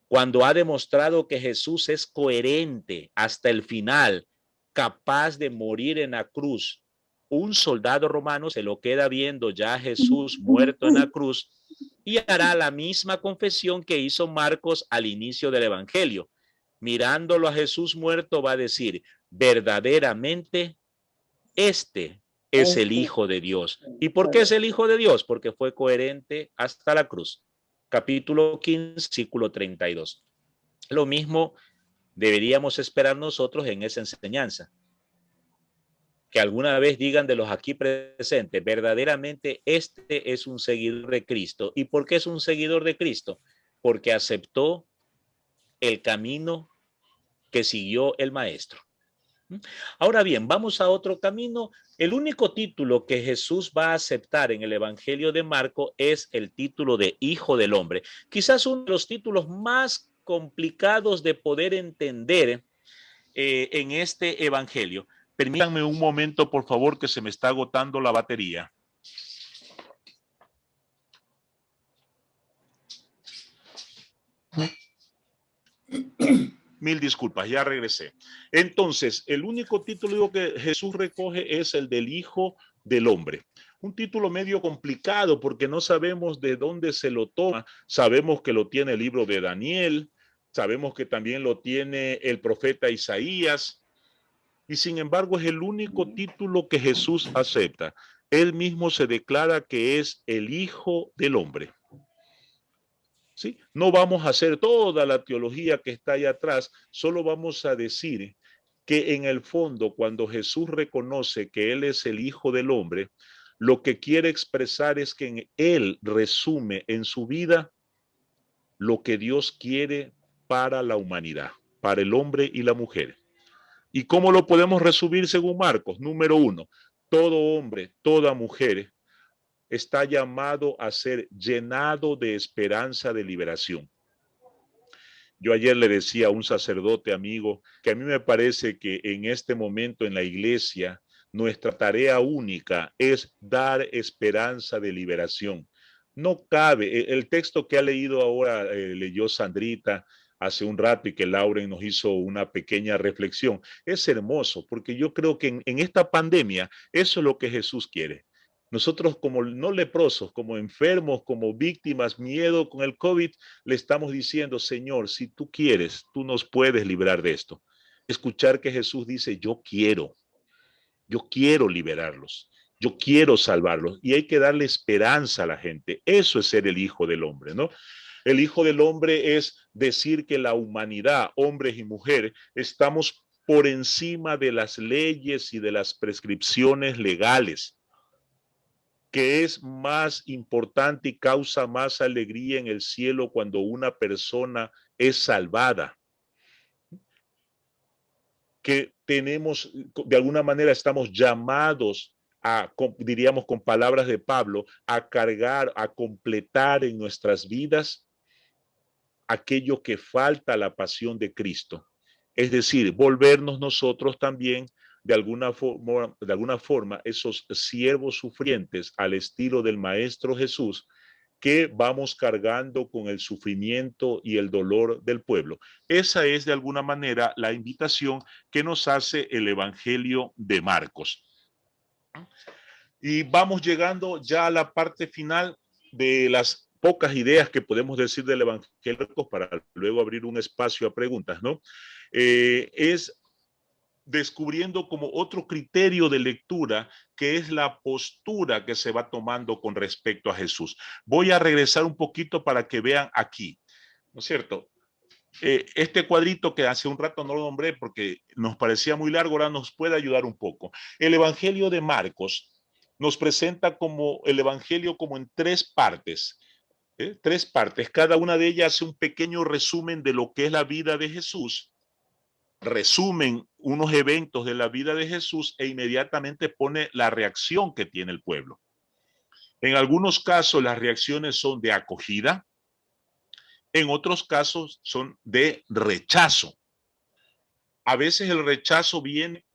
cuando ha demostrado que Jesús es coherente hasta el final, capaz de morir en la cruz, un soldado romano se lo queda viendo ya a Jesús muerto en la cruz y hará la misma confesión que hizo Marcos al inicio del Evangelio. Mirándolo a Jesús muerto va a decir, verdaderamente este es el Hijo de Dios. ¿Y por qué es el Hijo de Dios? Porque fue coherente hasta la cruz. Capítulo 15, versículo 32. Lo mismo deberíamos esperar nosotros en esa enseñanza. Que alguna vez digan de los aquí presentes, verdaderamente este es un seguidor de Cristo. ¿Y por qué es un seguidor de Cristo? Porque aceptó el camino que siguió el Maestro. Ahora bien, vamos a otro camino. El único título que Jesús va a aceptar en el Evangelio de Marcos es el título de Hijo del Hombre. Quizás uno de los títulos más complicados de poder entender en este Evangelio. Permítanme un momento, por favor, que se me está agotando la batería. Mil disculpas, ya regresé. Entonces, el único título que Jesús recoge es el del Hijo del Hombre. Un título medio complicado porque no sabemos de dónde se lo toma. Sabemos que lo tiene el libro de Daniel, sabemos que también lo tiene el profeta Isaías, y sin embargo es el único título que Jesús acepta. Él mismo se declara que es el Hijo del Hombre. ¿sí? No vamos a hacer toda la teología que está ahí atrás, solo vamos a decir que en el fondo, cuando Jesús reconoce que Él es el Hijo del Hombre, lo que quiere expresar es que en Él resume en su vida lo que Dios quiere para la humanidad, para el hombre y la mujer. ¿Y cómo lo podemos resumir según Marcos? Número 1, todo hombre, toda mujer está llamado a ser llenado de esperanza de liberación. Yo ayer le decía a un sacerdote amigo que a mí me parece que en este momento en la iglesia nuestra tarea única es dar esperanza de liberación. No cabe, el texto que ha leído ahora, leyó Sandrita hace un rato y que Lauren nos hizo una pequeña reflexión, es hermoso porque yo creo que en esta pandemia eso es lo que Jesús quiere. Nosotros como no leprosos, como enfermos, como víctimas, miedo con el COVID, le estamos diciendo, Señor, si tú quieres, tú nos puedes librar de esto. Escuchar que Jesús dice, yo quiero liberarlos, yo quiero salvarlos. Y hay que darle esperanza a la gente. Eso es ser el Hijo del Hombre, ¿no? El Hijo del Hombre es decir que la humanidad, hombres y mujeres, estamos por encima de las leyes y de las prescripciones legales, que es más importante y causa más alegría en el cielo cuando una persona es salvada. Que tenemos, de alguna manera estamos llamados a, diríamos con palabras de Pablo, a cargar, a completar en nuestras vidas aquello que falta a la pasión de Cristo. Es decir, volvernos nosotros también de alguna forma esos siervos sufrientes al estilo del Maestro Jesús, que vamos cargando con el sufrimiento y el dolor del pueblo. Esa es de alguna manera la invitación que nos hace el Evangelio de Marcos. Y vamos llegando ya a la parte final de las pocas ideas que podemos decir del Evangelio de Marcos para luego abrir un espacio a preguntas, ¿no? Es descubriendo como otro criterio de lectura, que es la postura que se va tomando con respecto a Jesús. Voy a regresar un poquito para que vean aquí, ¿no es cierto? Este cuadrito que hace un rato no lo nombré porque nos parecía muy largo, ahora nos puede ayudar un poco. El Evangelio de Marcos nos presenta como el Evangelio como en tres partes. Tres partes, cada una de ellas hace un pequeño resumen de lo que es la vida de Jesús, resumen unos eventos de la vida de Jesús e inmediatamente pone la reacción que tiene el pueblo. En algunos casos las reacciones son de acogida, en otros casos son de rechazo. A veces el rechazo viene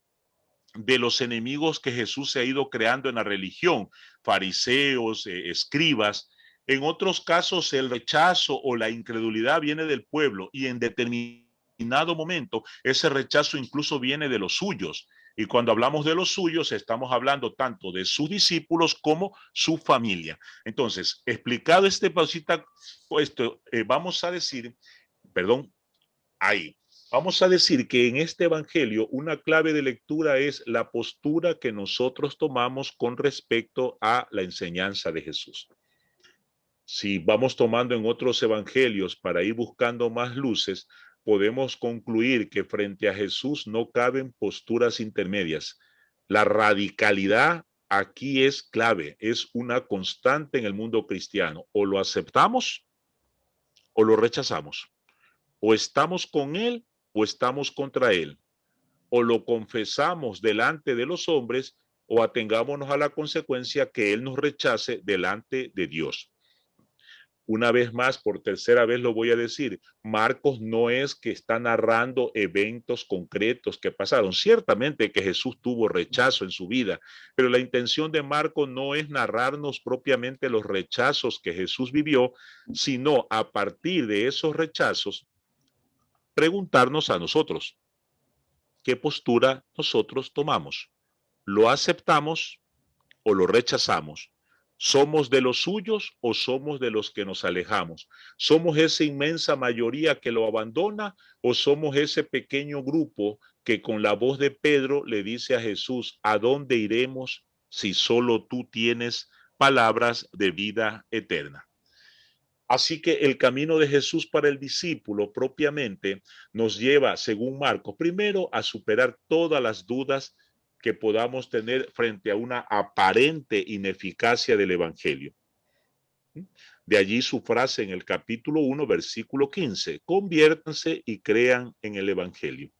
de los enemigos que Jesús se ha ido creando en la religión, fariseos, escribas. En otros casos el rechazo o la incredulidad viene del pueblo y en determinado momento ese rechazo incluso viene de los suyos. Y cuando hablamos de los suyos, estamos hablando tanto de sus discípulos como su familia. Entonces, explicado este pausita, vamos a decir, perdón, ahí. Vamos a decir que en este evangelio una clave de lectura es la postura que nosotros tomamos con respecto a la enseñanza de Jesús. Si vamos tomando en otros evangelios para ir buscando más luces, podemos concluir que frente a Jesús no caben posturas intermedias. La radicalidad aquí es clave, es una constante en el mundo cristiano. O lo aceptamos o lo rechazamos. O estamos con él o estamos contra él. O lo confesamos delante de los hombres o atengámonos a la consecuencia que él nos rechace delante de Dios. Una vez más, por tercera vez lo voy a decir, Marcos no es que está narrando eventos concretos que pasaron. Ciertamente que Jesús tuvo rechazo en su vida, pero la intención de Marcos no es narrarnos propiamente los rechazos que Jesús vivió, sino a partir de esos rechazos, preguntarnos a nosotros, ¿qué postura nosotros tomamos? ¿Lo aceptamos o lo rechazamos? ¿Somos de los suyos o somos de los que nos alejamos? ¿Somos esa inmensa mayoría que lo abandona o somos ese pequeño grupo que con la voz de Pedro le dice a Jesús, ¿a dónde iremos si solo tú tienes palabras de vida eterna? Así que el camino de Jesús para el discípulo propiamente nos lleva, según Marcos, primero a superar todas las dudas que podamos tener frente a una aparente ineficacia del Evangelio. De allí su frase en el capítulo 1, versículo 15, conviértanse y crean en el Evangelio.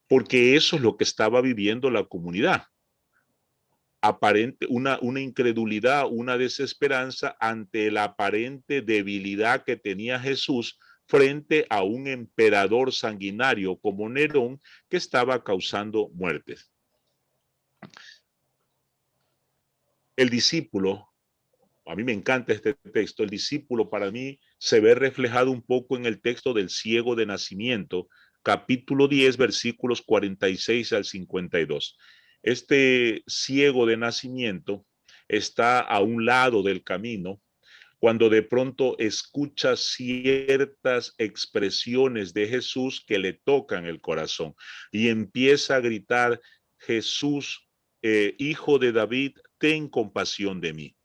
Porque eso es lo que estaba viviendo la comunidad. Aparente, una incredulidad, una desesperanza ante la aparente debilidad que tenía Jesús frente a un emperador sanguinario como Nerón que estaba causando muertes. El discípulo, a mí me encanta este texto, el discípulo para mí se ve reflejado un poco en el texto del ciego de nacimiento, capítulo 10, versículos 46 al 52. Este ciego de nacimiento está a un lado del camino cuando de pronto escucha ciertas expresiones de Jesús que le tocan el corazón y empieza a gritar, Jesús, hijo de David, ten compasión de mí.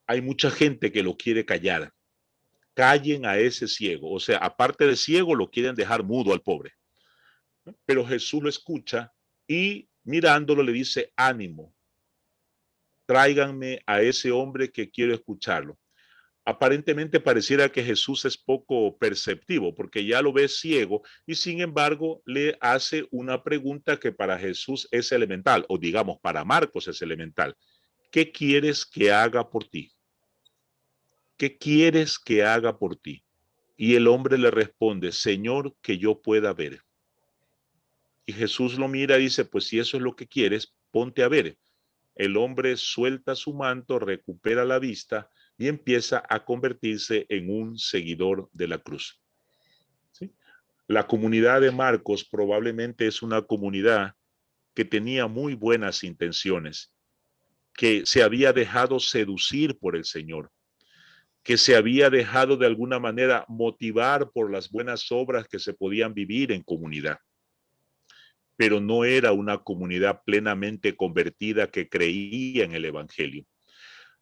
Hay mucha gente que lo quiere callar. Callen a ese ciego. O sea, aparte de ciego, lo quieren dejar mudo al pobre. Pero Jesús lo escucha y mirándolo le dice, ánimo, tráiganme a ese hombre que quiero escucharlo. Aparentemente pareciera que Jesús es poco perceptivo porque ya lo ve ciego y sin embargo le hace una pregunta que para Jesús es elemental, o digamos para Marcos es elemental. ¿Qué quieres que haga por ti? ¿Qué quieres que haga por ti? Y el hombre le responde, Señor, que yo pueda ver. Y Jesús lo mira y dice, pues si eso es lo que quieres, ponte a ver. El hombre suelta su manto, recupera la vista y empieza a convertirse en un seguidor de la cruz. ¿Sí? La comunidad de Marcos probablemente es una comunidad que tenía muy buenas intenciones, que se había dejado seducir por el Señor, que se había dejado de alguna manera motivar por las buenas obras que se podían vivir en comunidad. Pero no era una comunidad plenamente convertida que creía en el Evangelio.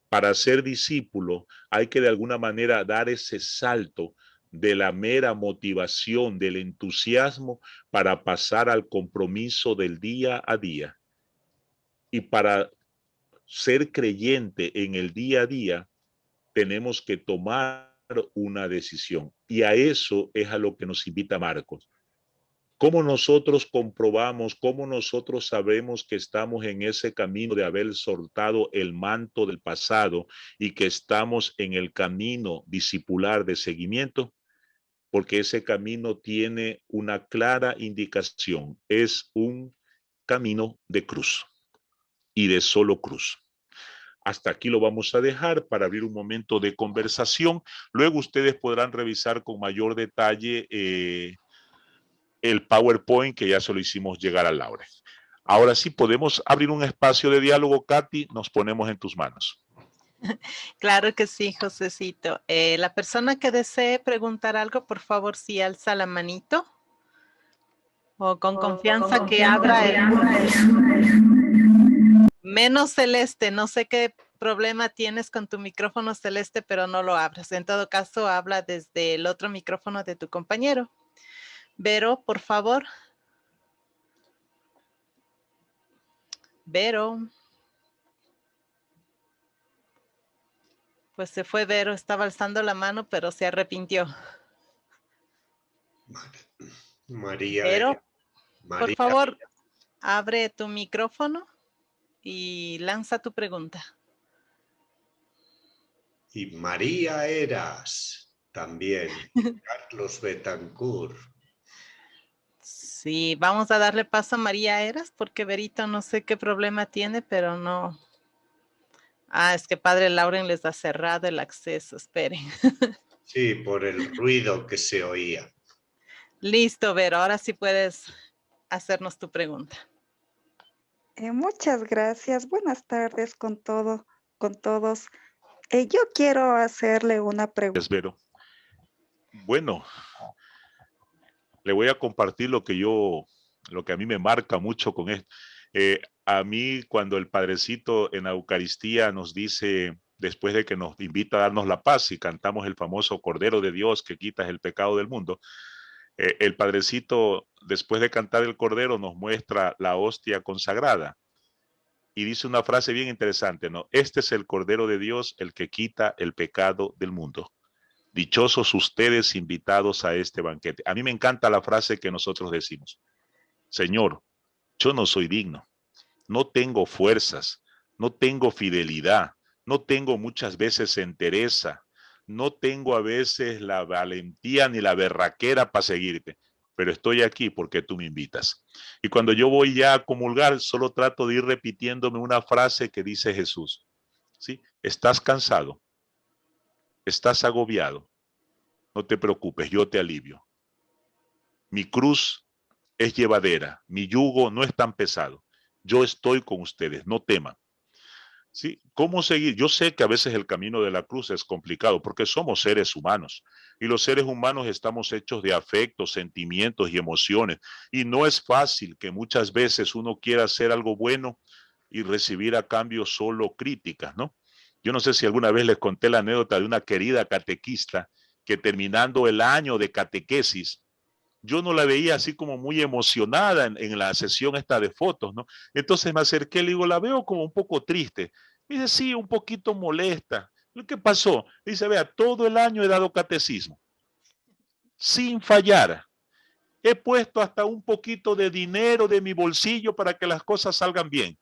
Para ser discípulo hay que de alguna manera dar ese salto de la mera motivación, del entusiasmo, para pasar al compromiso del día a día. Y para ser creyente en el día a día, tenemos que tomar una decisión. Y a eso es a lo que nos invita Marcos. ¿Cómo nosotros comprobamos, cómo nosotros sabemos que estamos en ese camino de haber soltado el manto del pasado y que estamos en el camino discipular de seguimiento? Porque ese camino tiene una clara indicación, es un camino de cruz y de solo cruz. Hasta aquí lo vamos a dejar para abrir un momento de conversación. Luego ustedes podrán revisar con mayor detalle el PowerPoint que ya se lo hicimos llegar a Laura. Ahora sí podemos abrir un espacio de diálogo. Katy, nos ponemos en tus manos. Claro que sí, Josecito. La persona que desee preguntar algo, por favor, sí alza la manito. O con confianza que abra el... Menos Celeste, no sé qué problema tienes con tu micrófono Celeste, pero no lo abras. En todo caso, habla desde el otro micrófono de tu compañero. Vero, por favor. Vero. Pues se fue Vero, estaba alzando la mano, pero se arrepintió. María. Vero, María, por favor, abre tu micrófono y lanza tu pregunta. Y María Eras también, Carlos Betancourt. Sí, vamos a darle paso a María Eras, porque Verito no sé qué problema tiene, pero no. Ah, es que Padre Lauren les ha cerrado el acceso, esperen. Sí, por el ruido que se oía. Listo, Vero, ahora sí puedes hacernos tu pregunta. Muchas gracias. Buenas tardes con todos. Yo quiero hacerle una pregunta. Vero. Bueno, le voy a compartir lo que a mí me marca mucho con esto. A mí cuando el Padrecito en la Eucaristía nos dice, después de que nos invita a darnos la paz y cantamos el famoso Cordero de Dios que quitas el pecado del mundo, el Padrecito, después de cantar el Cordero, nos muestra la hostia consagrada y dice una frase bien interesante, ¿no? Este es el Cordero de Dios, el que quita el pecado del mundo. Dichosos ustedes invitados a este banquete. A mí me encanta la frase que nosotros decimos. Señor, yo no soy digno, no tengo fuerzas, no tengo fidelidad, no tengo muchas veces entereza, no tengo a veces la valentía ni la berraquera para seguirte, pero estoy aquí porque tú me invitas. Y cuando yo voy ya a comulgar, solo trato de ir repitiéndome una frase que dice Jesús. ¿Sí? ¿Estás cansado? ¿Estás agobiado? No te preocupes, yo te alivio. Mi cruz es llevadera, mi yugo no es tan pesado. Yo estoy con ustedes, no teman. ¿Sí? ¿Cómo seguir? Yo sé que a veces el camino de la cruz es complicado porque somos seres humanos y los seres humanos estamos hechos de afectos, sentimientos y emociones y no es fácil que muchas veces uno quiera hacer algo bueno y recibir a cambio solo críticas, ¿no? Yo no sé si alguna vez les conté la anécdota de una querida catequista que terminando el año de catequesis, yo no la veía así como muy emocionada en la sesión esta de fotos, ¿no? Entonces me acerqué y le digo, la veo como un poco triste. Me dice, sí, un poquito molesta. ¿Qué pasó? Dice, vea, todo el año he dado catecismo, sin fallar. He puesto hasta un poquito de dinero de mi bolsillo para que las cosas salgan bien.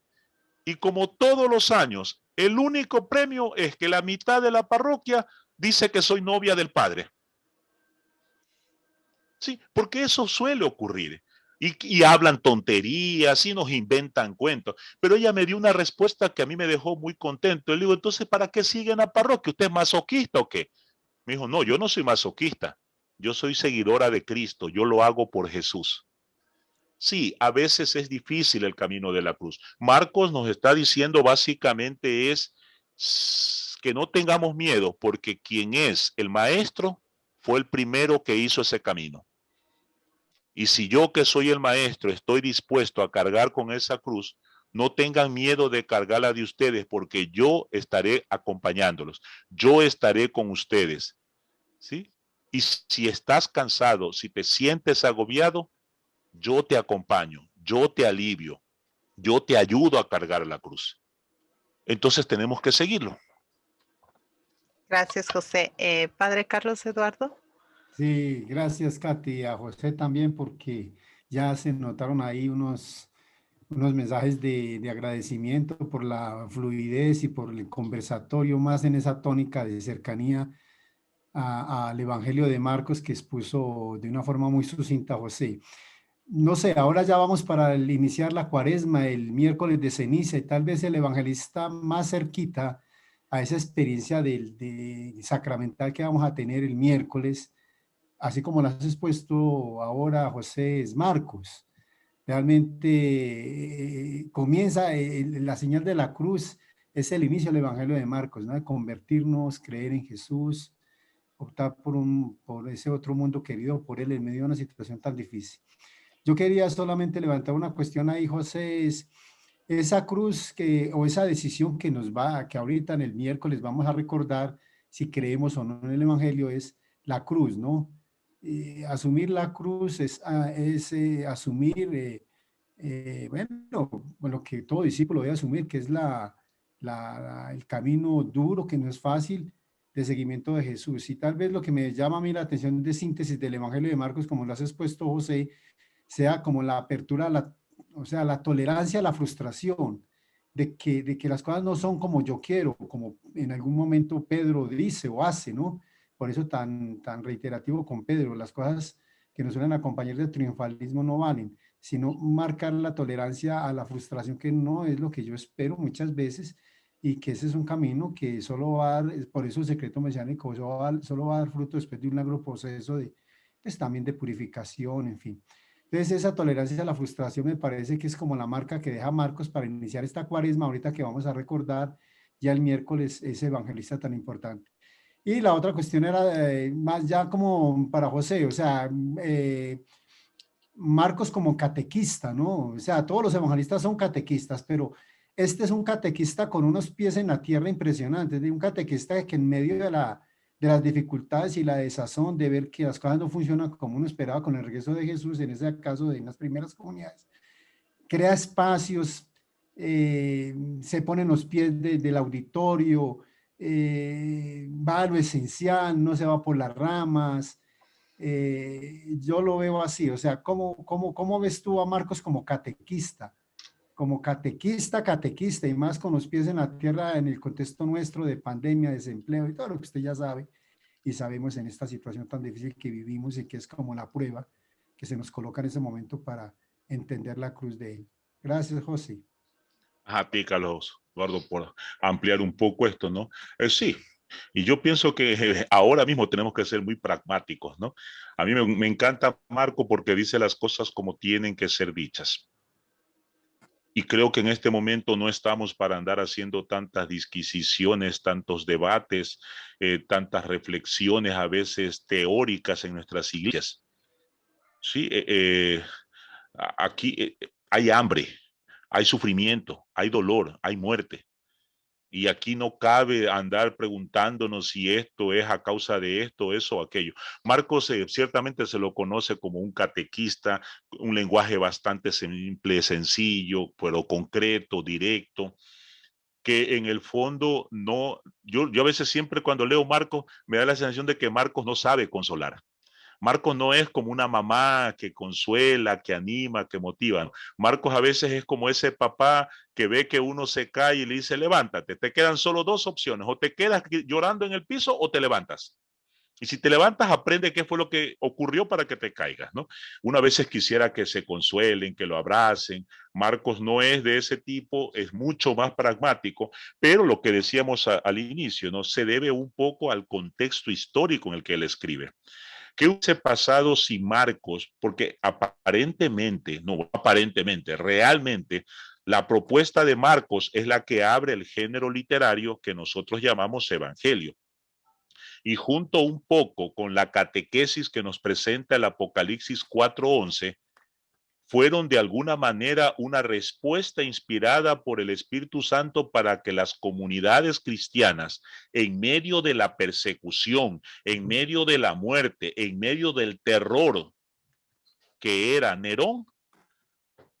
Y como todos los años, el único premio es que la mitad de la parroquia dice que soy novia del padre. Sí, porque eso suele ocurrir. Y hablan tonterías y nos inventan cuentos. Pero ella me dio una respuesta que a mí me dejó muy contento. Le digo, entonces, ¿para qué sigue en la parroquia? ¿Usted es masoquista o qué? Me dijo, no, yo no soy masoquista. Yo soy seguidora de Cristo. Yo lo hago por Jesús. Sí, a veces es difícil el camino de la cruz. Marcos nos está diciendo básicamente es que no tengamos miedo porque quien es el maestro fue el primero que hizo ese camino. Y si yo que soy el maestro estoy dispuesto a cargar con esa cruz, no tengan miedo de cargarla de ustedes porque yo estaré acompañándolos. Yo estaré con ustedes. ¿Sí? Y si estás cansado, si te sientes agobiado, yo te acompaño, yo te alivio, yo te ayudo a cargar la cruz. Entonces tenemos que seguirlo. Gracias, José. Padre Carlos Eduardo. Sí, gracias, Katy, a José también, porque ya se notaron ahí unos mensajes de agradecimiento por la fluidez y por el conversatorio, más en esa tónica de cercanía al Evangelio de Marcos que expuso de una forma muy sucinta José. No sé, ahora ya vamos para iniciar la cuaresma, el miércoles de ceniza, y tal vez el evangelista más cerquita a esa experiencia de sacramental que vamos a tener el miércoles, así como las has expuesto ahora, José, es Marcos. Realmente comienza la señal de la cruz, es el inicio del Evangelio de Marcos, ¿no? De convertirnos, creer en Jesús, optar por ese otro mundo querido por él en medio de una situación tan difícil. Yo quería solamente levantar una cuestión ahí, José, es esa cruz o esa decisión que que ahorita en el miércoles vamos a recordar si creemos o no en el Evangelio, es la cruz, ¿no? Asumir la cruz es asumir, bueno, lo que todo discípulo debe asumir, que es el camino duro, que no es fácil, de seguimiento de Jesús. Y tal vez lo que me llama a mí la atención de síntesis del Evangelio de Marcos, como lo has expuesto, José, sea como la apertura, o sea, la tolerancia a la frustración, de que las cosas no son como yo quiero, como en algún momento Pedro dice o hace, ¿no? Por eso tan reiterativo con Pedro, las cosas que nos suelen acompañar del triunfalismo no valen, sino marcar la tolerancia a la frustración que no es lo que yo espero muchas veces y que ese es un camino que solo va a dar, por eso el secreto mesiánico solo va a dar fruto después de un largo proceso pues también de purificación, en fin. Entonces esa tolerancia a la frustración me parece que es como la marca que deja Marcos para iniciar esta cuaresma, ahorita que vamos a recordar ya el miércoles ese evangelista tan importante. Y la otra cuestión era más ya como para José, o sea, Marcos como catequista, ¿no? O sea, todos los evangelistas son catequistas, pero Este es un catequista con unos pies en la tierra impresionantes, de un catequista que en medio de las dificultades y la desazón de ver que las cosas no funcionan como uno esperaba con el regreso de Jesús, en ese caso de las primeras comunidades, crea espacios, se pone en los pies del auditorio, va a lo esencial, no se va por las ramas. Yo lo veo así, o sea, ¿cómo ves tú a Marcos como catequista? Como catequista, y más con los pies en la tierra en el contexto nuestro de pandemia, desempleo y todo lo que usted ya sabe, y sabemos en esta situación tan difícil que vivimos y que es como la prueba que se nos coloca en ese momento para entender la cruz de él. Gracias, José. A ti, Carlos Eduardo, por ampliar un poco esto, ¿no? Sí, y yo pienso que ahora mismo tenemos que ser muy pragmáticos, ¿no? A mí me encanta Marco porque dice las cosas como tienen que ser dichas. Y creo que en este momento no estamos para andar haciendo tantas disquisiciones, tantos debates, tantas reflexiones a veces teóricas en nuestras iglesias. Sí, aquí hay hambre, hay sufrimiento, hay dolor, hay muerte. Y aquí no cabe andar preguntándonos si esto es a causa de esto, eso o aquello. Marcos ciertamente se lo conoce como un catequista, un lenguaje bastante simple, sencillo, pero concreto, directo, que en el fondo no, yo a veces siempre cuando leo Marcos me da la sensación de que Marcos no sabe consolar. Marcos no es como una mamá que consuela, que anima, que motiva. Marcos a veces es como ese papá que ve que uno se cae y le dice, levántate. Te quedan solo dos opciones, o te quedas llorando en el piso o te levantas. Y si te levantas, aprende qué fue lo que ocurrió para que te caigas, ¿no? Una vez quisiera que se consuelen, que lo abracen. Marcos no es de ese tipo, es mucho más pragmático, pero lo que decíamos al inicio, ¿no? Se debe un poco al contexto histórico en el que él escribe. ¿Qué hubiese pasado si Marcos, porque realmente, la propuesta de Marcos es la que abre el género literario que nosotros llamamos evangelio? Y junto un poco con la catequesis que nos presenta el Apocalipsis 4:11, fueron de alguna manera una respuesta inspirada por el Espíritu Santo para que las comunidades cristianas, en medio de la persecución, en medio de la muerte, en medio del terror que era Nerón,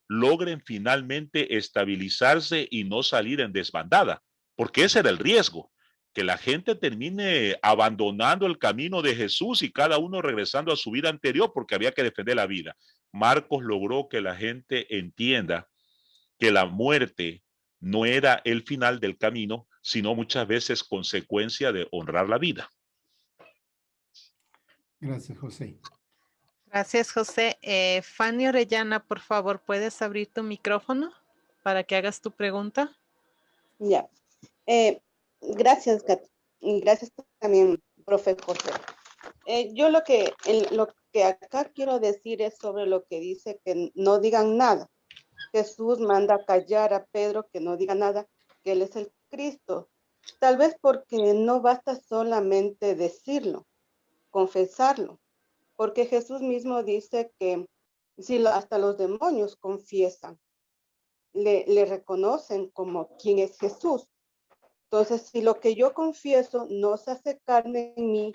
logren finalmente estabilizarse y no salir en desbandada, porque ese era el riesgo, que la gente termine abandonando el camino de Jesús y cada uno regresando a su vida anterior porque había que defender la vida. Marcos logró que la gente entienda que la muerte no era el final del camino, sino muchas veces consecuencia de honrar la vida. Gracias, José. Gracias, José. Fanny Orellana, por favor, ¿puedes abrir tu micrófono para que hagas tu pregunta? Ya. Gracias, Kat. Y gracias también, profe José. Yo lo que acá quiero decir es sobre lo que dice que no digan nada. Jesús manda a callar a Pedro que no diga nada, que él es el Cristo. Tal vez porque no basta solamente decirlo, confesarlo, porque Jesús mismo dice que si hasta los demonios confiesan, le reconocen como quien es Jesús. Entonces, si lo que yo confieso no se hace carne en mí,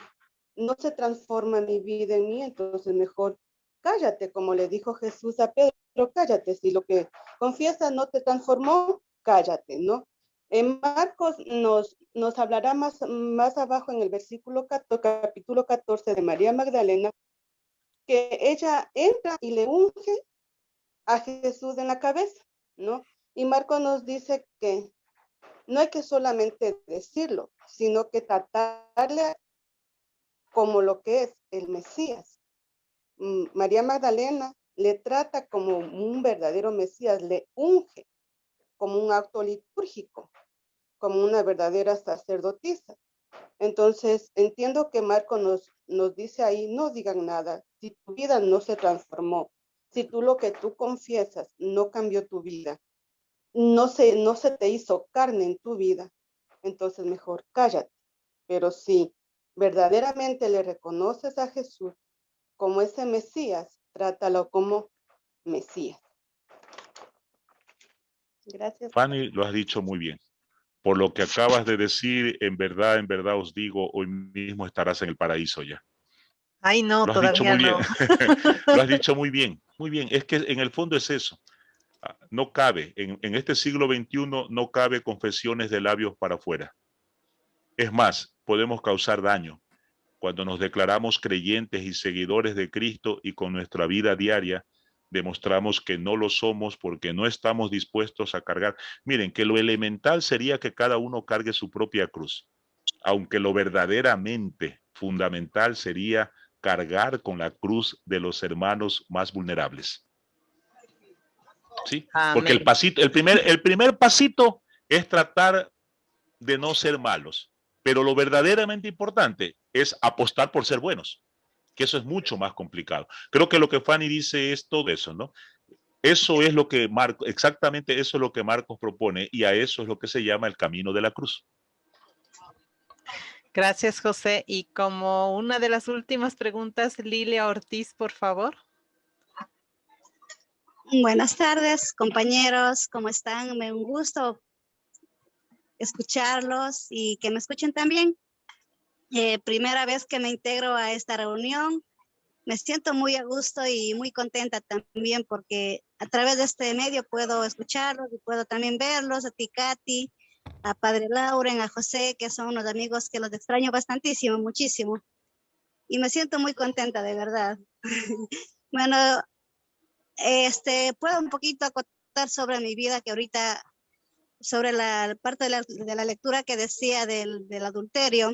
no se transforma mi vida en mí, entonces mejor cállate, como le dijo Jesús a Pedro, cállate. Si lo que confiesas no te transformó, cállate, ¿no? En Marcos nos hablará más abajo en el versículo 14, capítulo 14 de María Magdalena, que ella entra y le unge a Jesús en la cabeza, ¿no? Y Marcos nos dice que no hay que solamente decirlo, sino que tratarle como lo que es el Mesías. María Magdalena le trata como un verdadero Mesías, le unge como un acto litúrgico, como una verdadera sacerdotisa. Entonces, entiendo que Marco nos dice ahí, no digan nada, si tu vida no se transformó, si tú lo que tú confiesas no cambió tu vida, no se te hizo carne en tu vida, entonces mejor cállate. Pero si verdaderamente le reconoces a Jesús como ese Mesías, trátalo como Mesías. Gracias. Fanny, lo has dicho muy bien. Por lo que acabas de decir, en verdad os digo, hoy mismo estarás en el paraíso ya. Ay, no, Lo has dicho todavía muy bien. no. Lo has dicho muy bien, muy bien. Es que en el fondo es eso. No cabe, en este siglo XXI no cabe confesiones de labios para afuera. Es más, podemos causar daño cuando nos declaramos creyentes y seguidores de Cristo y con nuestra vida diaria demostramos que no lo somos porque no estamos dispuestos a cargar. Miren, que lo elemental sería que cada uno cargue su propia cruz, aunque lo verdaderamente fundamental sería cargar con la cruz de los hermanos más vulnerables. ¿Sí? Porque el pasito, el primer pasito es tratar de no ser malos, pero lo verdaderamente importante es apostar por ser buenos, que eso es mucho más complicado. Creo que lo que Fanny dice es todo eso, ¿no? Eso es lo que Marcos, exactamente eso es lo que Marcos propone y a eso es lo que se llama el camino de la cruz. Gracias, José. Y como una de las últimas preguntas, Lilia Ortiz, por favor. Buenas tardes, compañeros, ¿cómo están? Me un gusto escucharlos y que me escuchen también. Primera vez que me integro a esta reunión. Me siento muy a gusto y muy contenta también porque a través de este medio puedo escucharlos y puedo también verlos, a ti, Katy, a Padre Lauren, a José, que son unos amigos que los extraño bastantísimo, muchísimo. Y me siento muy contenta, de verdad. Bueno, puedo un poquito acotar sobre mi vida, que ahorita, sobre la parte de la lectura que decía del adulterio.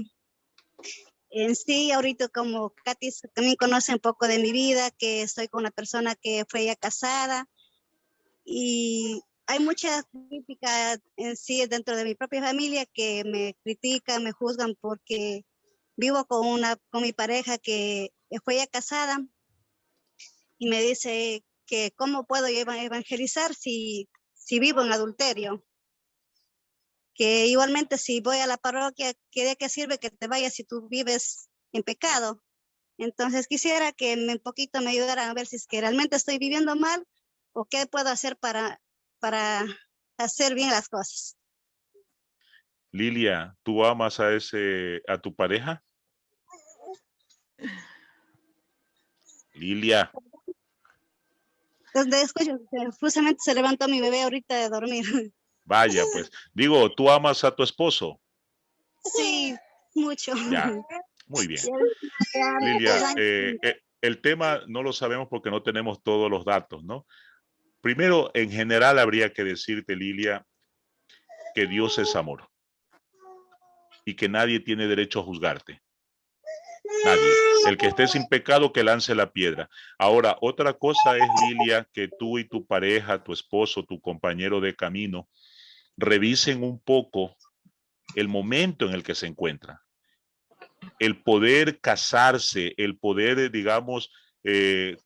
En sí, ahorita como Katy también conoce un poco de mi vida, que estoy con una persona que fue ya casada y hay mucha crítica en sí dentro de mi propia familia que me critican, me juzgan porque vivo con mi pareja que fue ya casada y me dice que cómo puedo evangelizar si vivo en adulterio. Que igualmente si voy a la parroquia, ¿de qué sirve que te vayas si tú vives en pecado? Entonces quisiera que un poquito me ayudaran a ver si es que realmente estoy viviendo mal o qué puedo hacer para hacer bien las cosas. Lilia, ¿tú amas a tu pareja? Lilia. Desde escucho, justamente se levantó mi bebé ahorita de dormir. Vaya, pues, digo, ¿tú amas a tu esposo? Sí, mucho. Ya, muy bien. Lilia, el tema no lo sabemos porque no tenemos todos los datos, ¿no? Primero, en general, habría que decirte, Lilia, que Dios es amor y que nadie tiene derecho a juzgarte. Nadie. El que esté sin pecado, que lance la piedra. Ahora, otra cosa es, Lilia, que tú y tu pareja, tu esposo, tu compañero de camino, revisen un poco el momento en el que se encuentran. El poder casarse, el poder, digamos,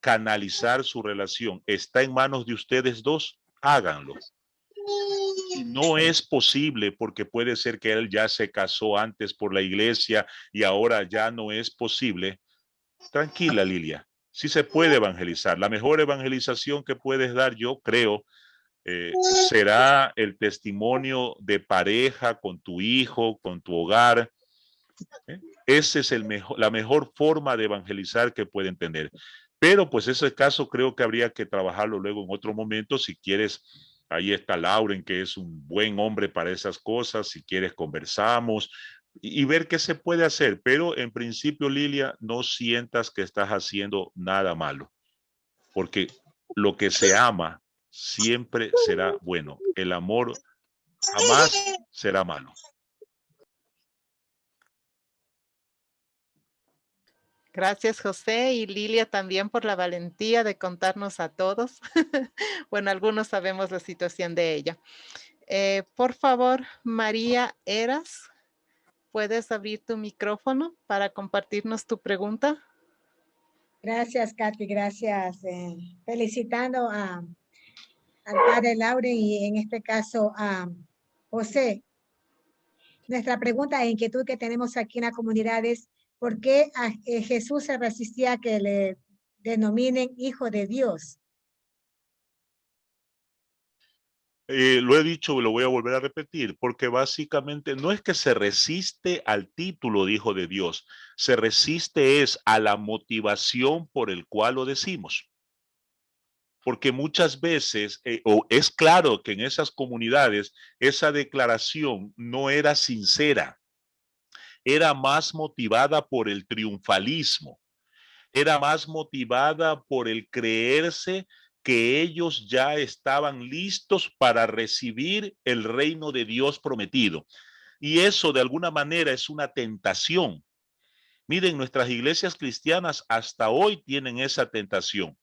canalizar su relación, está en manos de ustedes dos, háganlo. Si no es posible, porque puede ser que él ya se casó antes por la iglesia y ahora ya no es posible, tranquila, Lilia, sí se puede evangelizar. La mejor evangelización que puedes dar, yo creo, será el testimonio de pareja con tu hijo, con tu hogar. Ese es la mejor forma de evangelizar que pueden tener. Pero pues ese caso creo que habría que trabajarlo luego en otro momento. Si quieres, ahí está Lauren, que es un buen hombre para esas cosas. Si quieres, conversamos y ver qué se puede hacer. Pero en principio, Lilia, no sientas que estás haciendo nada malo, porque lo que se ama siempre será bueno. El amor jamás será malo. Gracias, José, y Lilia también por la valentía de contarnos a todos. Bueno, algunos sabemos la situación de ella. Por favor, María Eras, ¿puedes abrir tu micrófono para compartirnos tu pregunta? Gracias, Katy, gracias. Felicitando al padre Lauren y en este caso a José. Nuestra pregunta e inquietud que tenemos aquí en la comunidad es ¿por qué Jesús se resistía a que le denominen hijo de Dios? Lo he dicho y lo voy a volver a repetir, porque básicamente no es que se resiste al título de Hijo de Dios, se resiste es a la motivación por el cual lo decimos. Porque muchas veces, o es claro que en esas comunidades, esa declaración no era sincera, era más motivada por el triunfalismo, era más motivada por el creerse que ellos ya estaban listos para recibir el reino de Dios prometido. Y eso de alguna manera es una tentación. Miren, nuestras iglesias cristianas hasta hoy tienen esa tentación.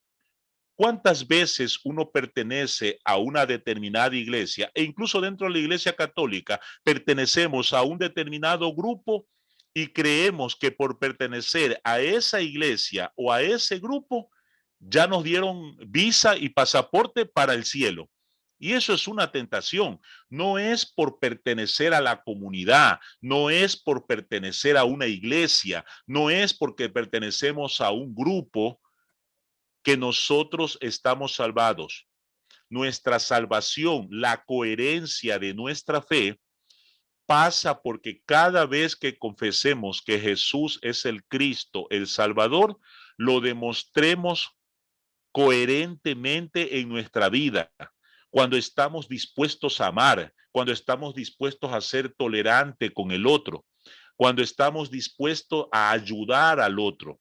¿Cuántas veces uno pertenece a una determinada iglesia e incluso dentro de la iglesia católica pertenecemos a un determinado grupo y creemos que por pertenecer a esa iglesia o a ese grupo ya nos dieron visa y pasaporte para el cielo? Y eso es una tentación. No es por pertenecer a la comunidad, no es por pertenecer a una iglesia, no es porque pertenecemos a un grupo que nosotros estamos salvados. Nuestra salvación, la coherencia de nuestra fe, pasa porque cada vez que confesemos que Jesús es el Cristo, el Salvador, lo demostremos coherentemente en nuestra vida. Cuando estamos dispuestos a amar, cuando estamos dispuestos a ser tolerante con el otro, cuando estamos dispuestos a ayudar al otro,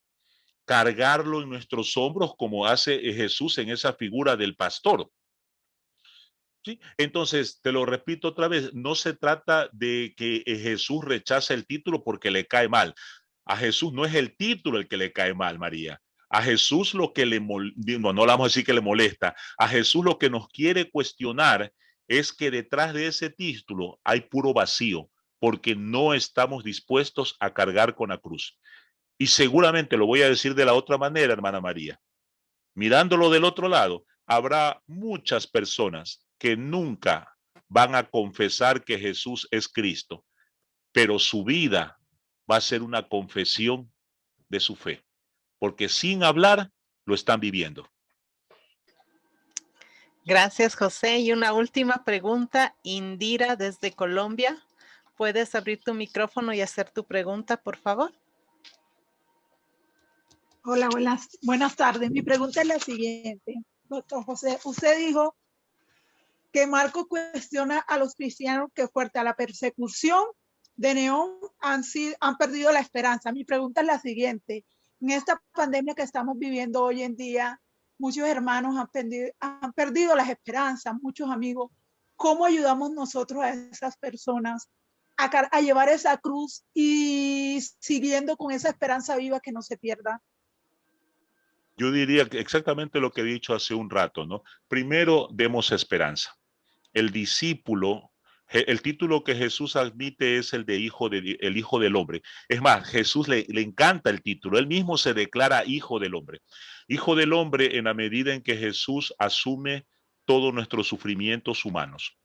cargarlo en nuestros hombros como hace Jesús en esa figura del pastor. ¿Sí? Entonces, te lo repito otra vez, no se trata de que Jesús rechaza el título porque le cae mal. A Jesús no es el título el que le cae mal, María. A Jesús lo que no le vamos a decir que le molesta, a Jesús lo que nos quiere cuestionar es que detrás de ese título hay puro vacío, porque no estamos dispuestos a cargar con la cruz. Y seguramente lo voy a decir de la otra manera, hermana María. Mirándolo del otro lado, habrá muchas personas que nunca van a confesar que Jesús es Cristo, pero su vida va a ser una confesión de su fe, porque sin hablar lo están viviendo. Gracias, José. Y una última pregunta, Indira desde Colombia. ¿Puedes abrir tu micrófono y hacer tu pregunta, por favor? Hola, buenas tardes. Mi pregunta es la siguiente. Doctor José, usted dijo que Marcos cuestiona a los cristianos que fuerte a la persecución de Neón han perdido la esperanza. Mi pregunta es la siguiente. En esta pandemia que estamos viviendo hoy en día, muchos hermanos han perdido las esperanzas, muchos amigos. ¿Cómo ayudamos nosotros a esas personas a llevar esa cruz y siguiendo con esa esperanza viva que no se pierda? Yo diría que exactamente lo que he dicho hace un rato, ¿no? Primero, demos esperanza. El discípulo, el título que Jesús admite es el de el Hijo del Hombre. Es más, Jesús le encanta el título. Él mismo se declara Hijo del Hombre. Hijo del Hombre en la medida en que Jesús asume todos nuestros sufrimientos humanos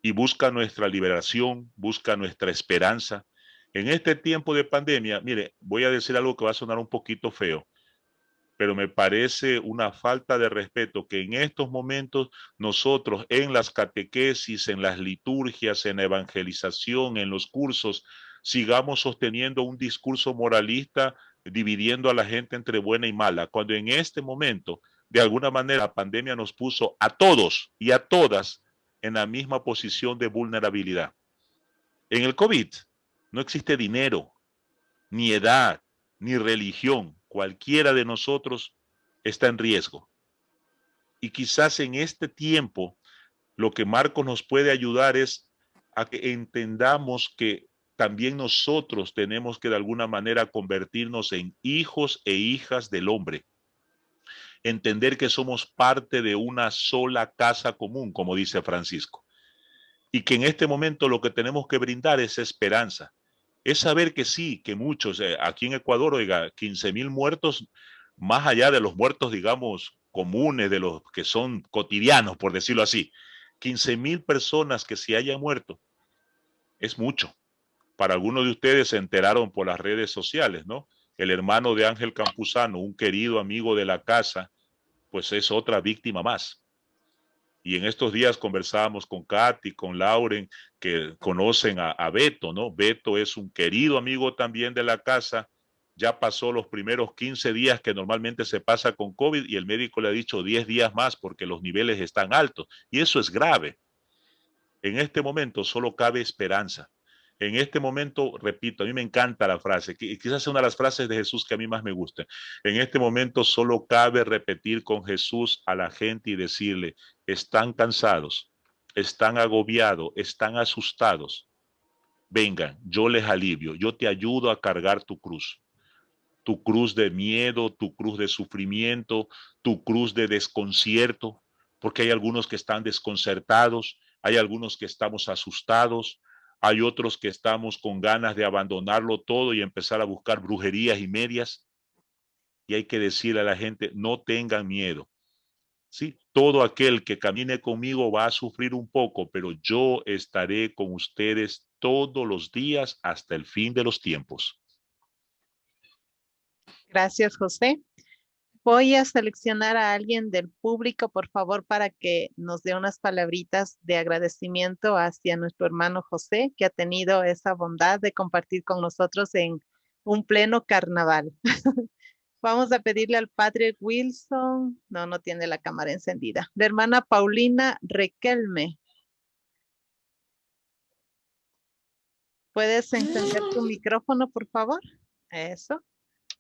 y busca nuestra liberación, busca nuestra esperanza. En este tiempo de pandemia, mire, voy a decir algo que va a sonar un poquito feo, pero me parece una falta de respeto que en estos momentos nosotros en las catequesis, en las liturgias, en la evangelización, en los cursos, sigamos sosteniendo un discurso moralista dividiendo a la gente entre buena y mala, cuando en este momento, de alguna manera, la pandemia nos puso a todos y a todas en la misma posición de vulnerabilidad. En el COVID no existe dinero, ni edad, ni religión. Cualquiera de nosotros está en riesgo. Y quizás en este tiempo lo que Marcos nos puede ayudar es a que entendamos que también nosotros tenemos que de alguna manera convertirnos en hijos e hijas del hombre. Entender que somos parte de una sola casa común, como dice Francisco. Y que en este momento lo que tenemos que brindar es esperanza. Es saber que sí, que muchos, aquí en Ecuador, oiga, 15,000 muertos, más allá de los muertos, digamos, comunes, de los que son cotidianos, por decirlo así, 15,000 personas que se hayan muerto, es mucho. Para algunos de ustedes se enteraron por las redes sociales, ¿no? El hermano de Ángel Campuzano, un querido amigo de la casa, pues es otra víctima más. Y en estos días conversábamos con Katy, con Lauren, que conocen a Beto, ¿no? Beto es un querido amigo también de la casa. Ya pasó los primeros 15 días que normalmente se pasa con COVID y el médico le ha dicho 10 días más porque los niveles están altos. Y eso es grave. En este momento solo cabe esperanza. En este momento, repito, a mí me encanta la frase, quizás es una de las frases de Jesús que a mí más me gusta. En este momento solo cabe repetir con Jesús a la gente y decirle, están cansados, están agobiados, están asustados. Vengan, yo les alivio, yo te ayudo a cargar tu cruz de miedo, tu cruz de sufrimiento, tu cruz de desconcierto, porque hay algunos que están desconcertados, hay algunos que estamos asustados, hay otros que estamos con ganas de abandonarlo todo y empezar a buscar brujerías y medias. Y hay que decirle a la gente, no tengan miedo. ¿Sí? Todo aquel que camine conmigo va a sufrir un poco, pero yo estaré con ustedes todos los días hasta el fin de los tiempos. Gracias, José. Voy a seleccionar a alguien del público, por favor, para que nos dé unas palabritas de agradecimiento hacia nuestro hermano José, que ha tenido esa bondad de compartir con nosotros en un pleno carnaval. Vamos a pedirle al padre Wilson. No tiene la cámara encendida. La hermana Paulina Requelme. ¿Puedes encender tu micrófono, por favor? Eso.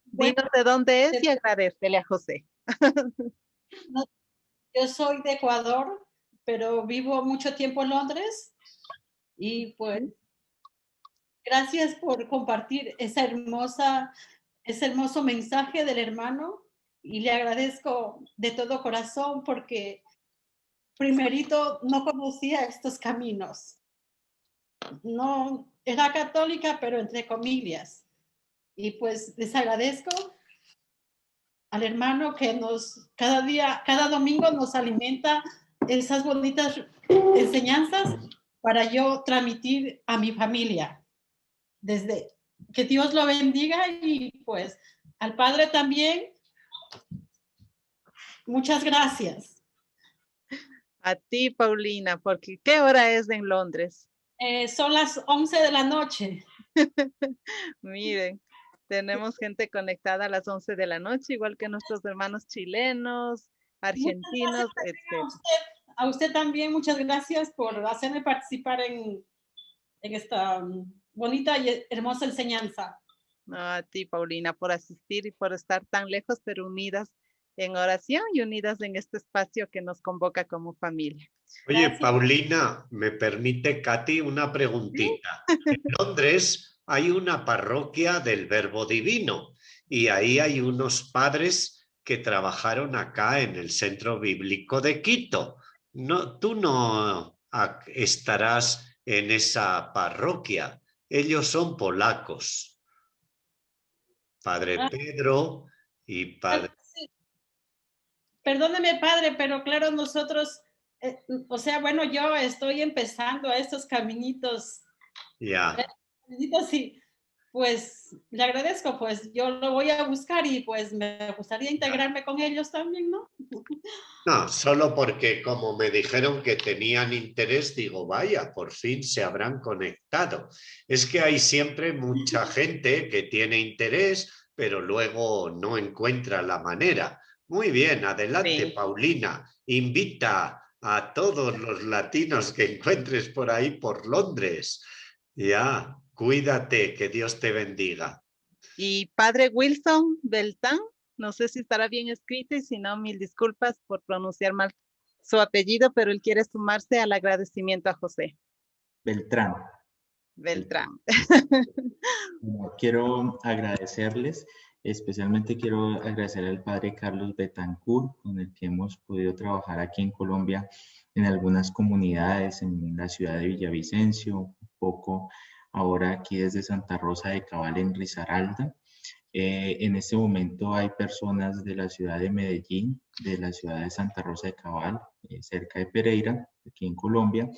Dinos de dónde es y agradecele a José. Yo soy de Ecuador, pero vivo mucho tiempo en Londres y pues gracias por compartir ese hermoso mensaje del hermano y le agradezco de todo corazón porque primerito no conocía estos caminos. No, era católica, pero entre comillas. Y pues les agradezco al hermano que cada domingo nos alimenta esas bonitas enseñanzas para yo transmitir a mi familia. Desde que Dios lo bendiga y pues al padre también. Muchas gracias. A ti, Paulina, porque ¿qué hora es en Londres? Son las 11 de la noche. Miren. Tenemos gente conectada a las 11 de la noche, igual que nuestros hermanos chilenos, argentinos, etc. A usted también, muchas gracias por hacerme participar en esta bonita y hermosa enseñanza. No, a ti, Paulina, por asistir y por estar tan lejos, pero unidas en oración y unidas en este espacio que nos convoca como familia. Oye, Gracias. Paulina, ¿me permite, Katy, una preguntita? En Londres hay una parroquia del Verbo Divino y ahí hay unos padres que trabajaron acá en el Centro Bíblico de Quito. No, tú no estarás en esa parroquia. Ellos son polacos. Padre Pedro y Padre... Sí. Perdóneme, padre, pero claro, nosotros, yo estoy empezando a estos caminitos. Ya. Sí, pues le agradezco, pues yo lo voy a buscar y pues me gustaría integrarme con ellos también, ¿no? No, solo porque como me dijeron que tenían interés, digo, vaya, por fin se habrán conectado. Es que hay siempre mucha gente que tiene interés, pero luego no encuentra la manera. Muy bien, adelante, sí. Paulina, invita a todos los latinos que encuentres por ahí, por Londres. Ya, cuídate, que Dios te bendiga. Y padre Wilson Beltán, no sé si estará bien escrito y si no, mil disculpas por pronunciar mal su apellido, pero él quiere sumarse al agradecimiento a José. Beltrán. Beltrán. Quiero agradecerles, especialmente quiero agradecer al padre Carlos Betancourt, con el que hemos podido trabajar aquí en Colombia en algunas comunidades, en la ciudad de Villavicencio, un poco ahora aquí desde Santa Rosa de Cabal en Risaralda. En este momento hay personas de la ciudad de Medellín, de la ciudad de Santa Rosa de Cabal, cerca de Pereira, aquí en Colombia,